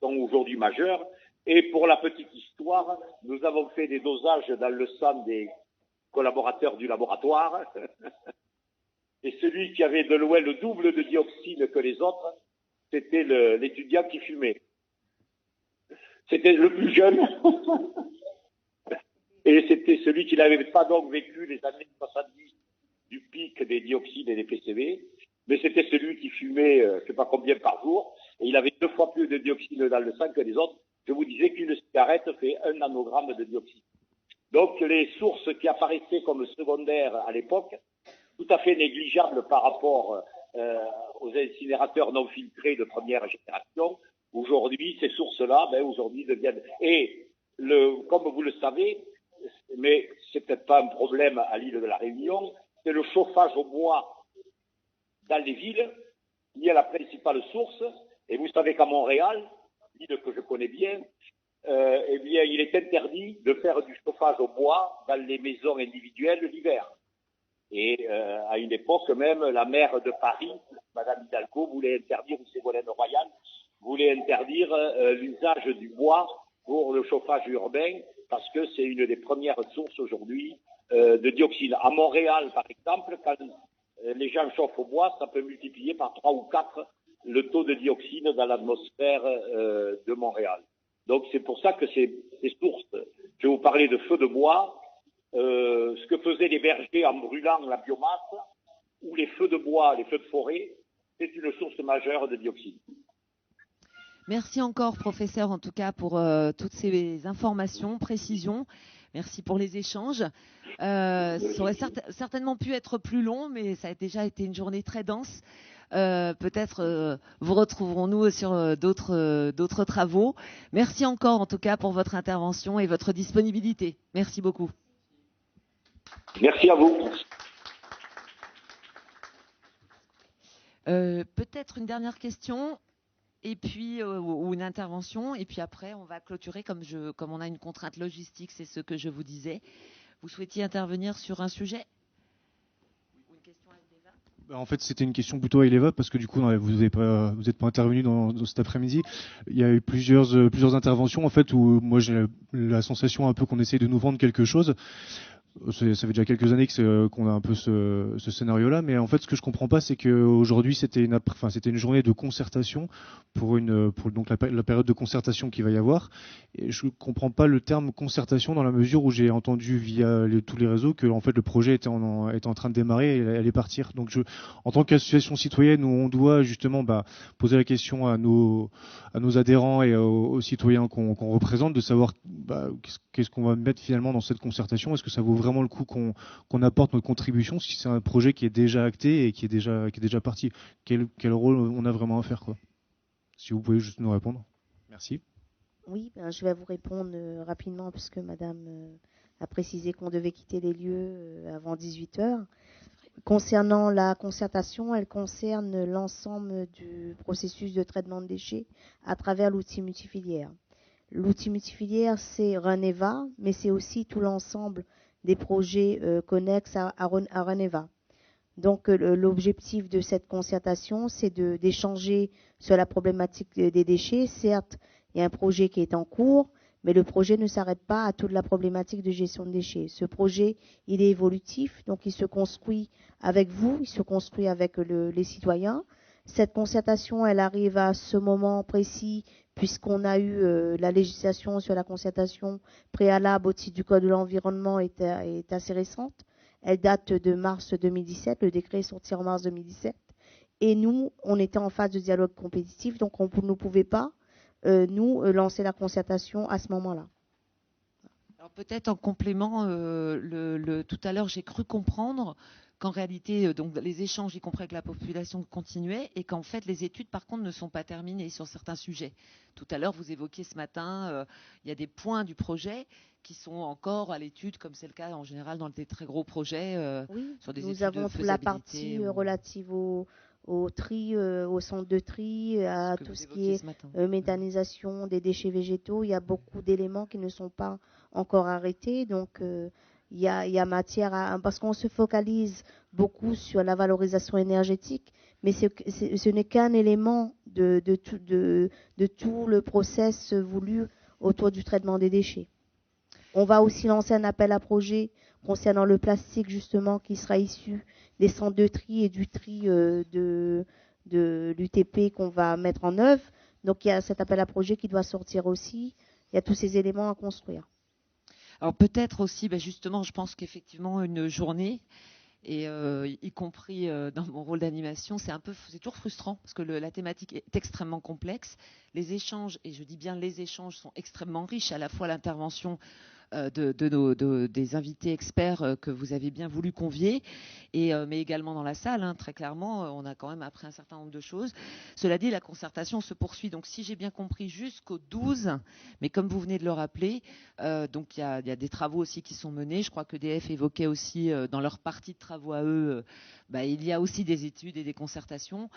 sont aujourd'hui majeures. Et pour la petite histoire, nous avons fait des dosages dans le sang des collaborateurs du laboratoire. Et celui qui avait de loin le double de dioxine que les autres, c'était l'étudiant qui fumait. C'était le plus jeune. Et c'était celui qui n'avait pas donc vécu les années 70 du pic des dioxydes et des PCB. Mais c'était celui qui fumait, je ne sais pas combien par jour. Et il avait 2 fois plus de dioxine dans le sang que les autres. Je vous disais qu'une cigarette fait 1 nanogramme de dioxyde. Donc les sources qui apparaissaient comme secondaires à l'époque, tout à fait négligeables par rapport aux incinérateurs non filtrés de première génération, aujourd'hui, ces sources-là, aujourd'hui deviennent... Et comme vous le savez, mais c'est peut-être pas un problème à l'île de la Réunion, c'est le chauffage au bois dans les villes qui est la principale source. Et vous savez qu'à Montréal, l'île que je connais bien, il est interdit de faire du chauffage au bois dans les maisons individuelles l'hiver. Et à une époque même, la maire de Paris, Madame Hidalgo, voulait interdire, ou Ségolène Royal, voulait interdire l'usage du bois pour le chauffage urbain, parce que c'est une des premières sources aujourd'hui de dioxine. À Montréal, par exemple, quand les gens chauffent au bois, ça peut multiplier par 3 ou 4 le taux de dioxine dans l'atmosphère de Montréal. Donc c'est pour ça que ces sources, je vais vous parler de feux de bois, ce que faisaient les bergers en brûlant la biomasse, ou les feux de bois, les feux de forêt, c'est une source majeure de dioxine. Merci encore, professeur, en tout cas, pour toutes ces informations, précisions. Merci pour les échanges. Ça aurait certainement pu être plus long, mais ça a déjà été une journée très dense. Peut-être vous retrouverons-nous sur d'autres travaux. Merci encore, en tout cas, pour votre intervention et votre disponibilité. Merci beaucoup. Merci à vous. Peut-être une dernière question et puis ou une intervention, et puis après on va clôturer comme on a une contrainte logistique, c'est ce que je vous disais. Vous souhaitiez intervenir sur un sujet? Une question à Eleva? En fait, c'était une question plutôt à Eleva, parce que du coup, vous n'êtes pas intervenu dans cet après-midi. Il y a eu plusieurs interventions, en fait, où moi j'ai la sensation un peu qu'on essaye de nous vendre quelque chose. Ça fait déjà quelques années qu'on a un peu ce scénario-là, mais en fait, ce que je comprends pas, c'est qu'aujourd'hui, c'était une journée de concertation pour donc la période de concertation qu'il va y avoir. Et je comprends pas le terme concertation dans la mesure où j'ai entendu via tous les réseaux que en fait le projet était en train de démarrer et allait partir. Donc en tant qu'association citoyenne, où on doit justement poser la question à nos adhérents et aux citoyens qu'on représente, de savoir qu'est-ce qu'on va mettre finalement dans cette concertation. Est-ce que ça vaut vraiment le coup qu'on apporte notre contribution si c'est un projet qui est déjà acté et qui est déjà parti? Quel rôle on a vraiment à faire, quoi? Si vous pouvez juste nous répondre. Merci. Oui, je vais vous répondre rapidement puisque Madame a précisé qu'on devait quitter les lieux avant 18h. Concernant la concertation, elle concerne l'ensemble du processus de traitement de déchets à travers l'outil multifilière. L'outil multifilière, c'est Reneva, mais c'est aussi tout l'ensemble des projets connexes à Reneva. Donc l'objectif de cette concertation, c'est d'échanger sur la problématique des déchets. Certes, il y a un projet qui est en cours, mais le projet ne s'arrête pas à toute la problématique de gestion de déchets. Ce projet, il est évolutif, donc il se construit avec vous, il se construit avec les citoyens. Cette concertation, elle arrive à ce moment précis puisqu'on a eu la législation sur la concertation préalable au titre du Code de l'environnement est assez récente. Elle date de mars 2017, le décret est sorti en mars 2017. Et nous, on était en phase de dialogue compétitif, donc on ne pouvait pas, lancer la concertation à ce moment-là. Alors peut-être en complément, tout à l'heure, j'ai cru comprendre qu'en réalité, donc les échanges, y compris avec la population, continuaient et qu'en fait, les études, par contre, ne sont pas terminées sur certains sujets. Tout à l'heure, vous évoquiez ce matin, il y a des points du projet qui sont encore à l'étude, comme c'est le cas en général dans des très gros projets. Oui, sur des nous études avons de toute la partie relative au tri, au centre de tri, à tout ce qui est méthanisation des déchets végétaux. Il y a beaucoup d'éléments qui ne sont pas encore arrêtés. Donc, il y a matière parce qu'on se focalise beaucoup sur la valorisation énergétique, mais ce n'est qu'un élément de tout le process voulu autour du traitement des déchets. On va aussi lancer un appel à projet concernant le plastique, justement, qui sera issu des centres de tri et du tri de l'UTP qu'on va mettre en œuvre. Donc, il y a cet appel à projet qui doit sortir aussi. Il y a tous ces éléments à construire. Alors, peut-être aussi, justement, je pense qu'effectivement, une journée, et y compris dans mon rôle d'animation, c'est toujours frustrant parce que la thématique est extrêmement complexe. Les échanges, et je dis bien les échanges, sont extrêmement riches, à la fois l'intervention des invités experts que vous avez bien voulu convier, mais également dans la salle, très clairement, on a quand même appris un certain nombre de choses. Cela dit, la concertation se poursuit, donc si j'ai bien compris, jusqu'au 12, mais comme vous venez de le rappeler, donc il y a des travaux aussi qui sont menés. Je crois que EDF évoquait aussi dans leur partie de travaux à eux, il y a aussi des études et des concertations.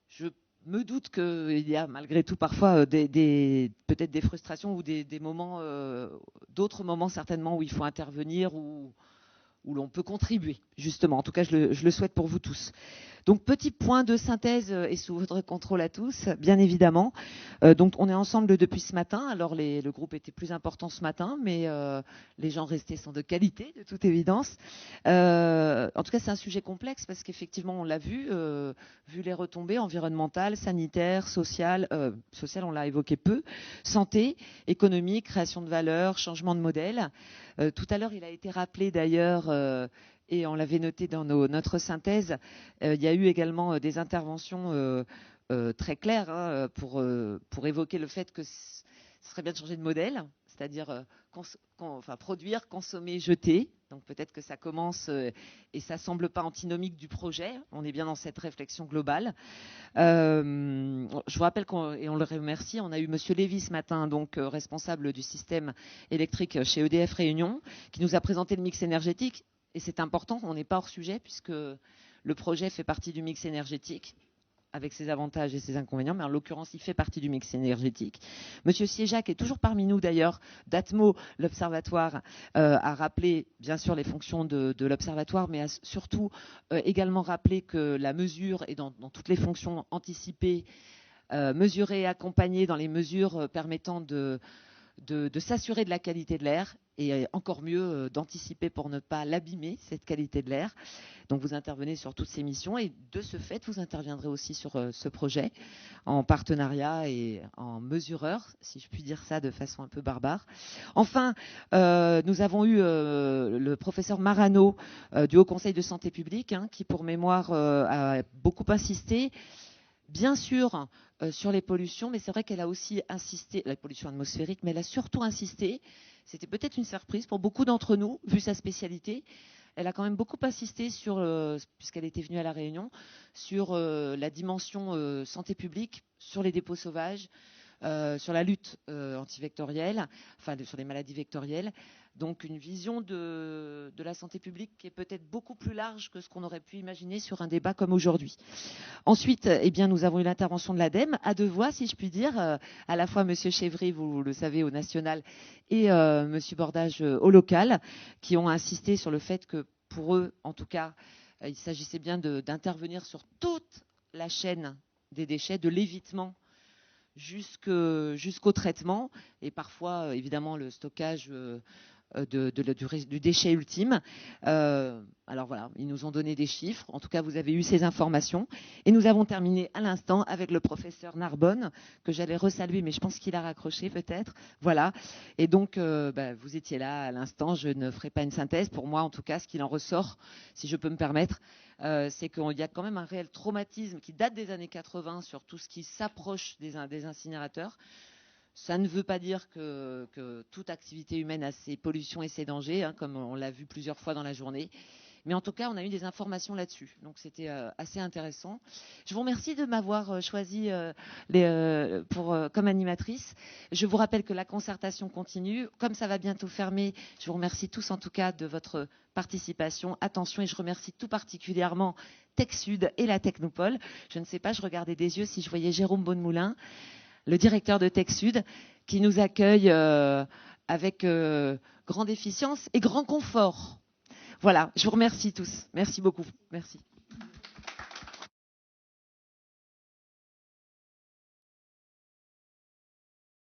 Je me doute qu'il y a malgré tout parfois peut-être des frustrations ou des moments, d'autres moments certainement où il faut intervenir, où l'on peut contribuer, justement. En tout cas, je le souhaite pour vous tous. Donc, petit point de synthèse et sous votre contrôle à tous, bien évidemment. Donc, on est ensemble depuis ce matin. Alors, le groupe était plus important ce matin, mais les gens restés sont de qualité, de toute évidence. En tout cas, c'est un sujet complexe parce qu'effectivement, on l'a vu les retombées environnementales, sanitaires, sociales, on l'a évoqué peu, santé, économique, création de valeur, changement de modèle. Tout à l'heure, il a été rappelé d'ailleurs, et on l'avait noté dans notre synthèse, il y a eu également des interventions très claires pour évoquer le fait que ce serait bien de changer de modèle, c'est-à-dire produire, consommer, jeter. Donc peut-être que ça commence et ça semble pas antinomique du projet. On est bien dans cette réflexion globale. Je vous rappelle et on le remercie, on a eu Monsieur Lévy ce matin, donc responsable du système électrique chez EDF Réunion, qui nous a présenté le mix énergétique. et c'est important, on n'est pas hors sujet puisque le projet fait partie du mix énergétique, avec ses avantages et ses inconvénients, mais en l'occurrence, il fait partie du mix énergétique. Monsieur Siéjac est toujours parmi nous d'ailleurs. d'Atmo, l'Observatoire, a rappelé bien sûr les fonctions de l'Observatoire, mais a surtout également rappelé que la mesure est dans toutes les fonctions anticipées, mesurées, accompagnées dans les mesures permettant de s'assurer de la qualité de l'air et encore mieux d'anticiper pour ne pas l'abîmer, cette qualité de l'air. Donc vous intervenez sur toutes ces missions et de ce fait, vous interviendrez aussi sur ce projet en partenariat et en mesureur, si je puis dire ça de façon un peu barbare. Enfin, nous avons eu le professeur Marano du Haut Conseil de santé publique, qui pour mémoire a beaucoup insisté. Bien sûr, sur les pollutions, mais c'est vrai qu'elle a aussi insisté, la pollution atmosphérique, mais elle a surtout insisté, c'était peut-être une surprise pour beaucoup d'entre nous, vu sa spécialité, elle a quand même beaucoup insisté sur, puisqu'elle était venue à La Réunion, sur la dimension santé publique, sur les dépôts sauvages, sur la lutte antivectorielle, enfin sur les maladies vectorielles. Donc une vision de la santé publique qui est peut-être beaucoup plus large que ce qu'on aurait pu imaginer sur un débat comme aujourd'hui. Ensuite, eh bien, nous avons eu l'intervention de l'ADEME, à deux voix, si je puis dire, à la fois Monsieur Chevry, vous le savez, au national, et Monsieur Bordage au local, qui ont insisté sur le fait que pour eux, en tout cas, il s'agissait bien d'intervenir sur toute la chaîne des déchets, de l'évitement jusqu'au traitement et parfois, évidemment, le stockage du déchet ultime. Alors voilà, ils nous ont donné des chiffres. En tout cas, vous avez eu ces informations. Et nous avons terminé à l'instant avec le professeur Narbonne, que j'allais resaluer, mais je pense qu'il a raccroché peut-être. Voilà. Et donc, vous étiez là à l'instant. Je ne ferai pas une synthèse. Pour moi, en tout cas, ce qu'il en ressort, si je peux me permettre, c'est qu'il y a quand même un réel traumatisme qui date des années 80 sur tout ce qui s'approche des incinérateurs. Ça ne veut pas dire que toute activité humaine a ses pollutions et ses dangers, comme on l'a vu plusieurs fois dans la journée. Mais en tout cas, on a eu des informations là-dessus. Donc, c'était assez intéressant. Je vous remercie de m'avoir choisi comme animatrice. Je vous rappelle que la concertation continue. Comme ça va bientôt fermer, je vous remercie tous en tout cas de votre participation, attention, et je remercie tout particulièrement TechSud et la Technopole. Je ne sais pas, je regardais des yeux si je voyais Jérôme Bonnemoulin, le directeur de TechSud, qui nous accueille avec grande efficience et grand confort. Voilà, je vous remercie tous. Merci beaucoup. Merci.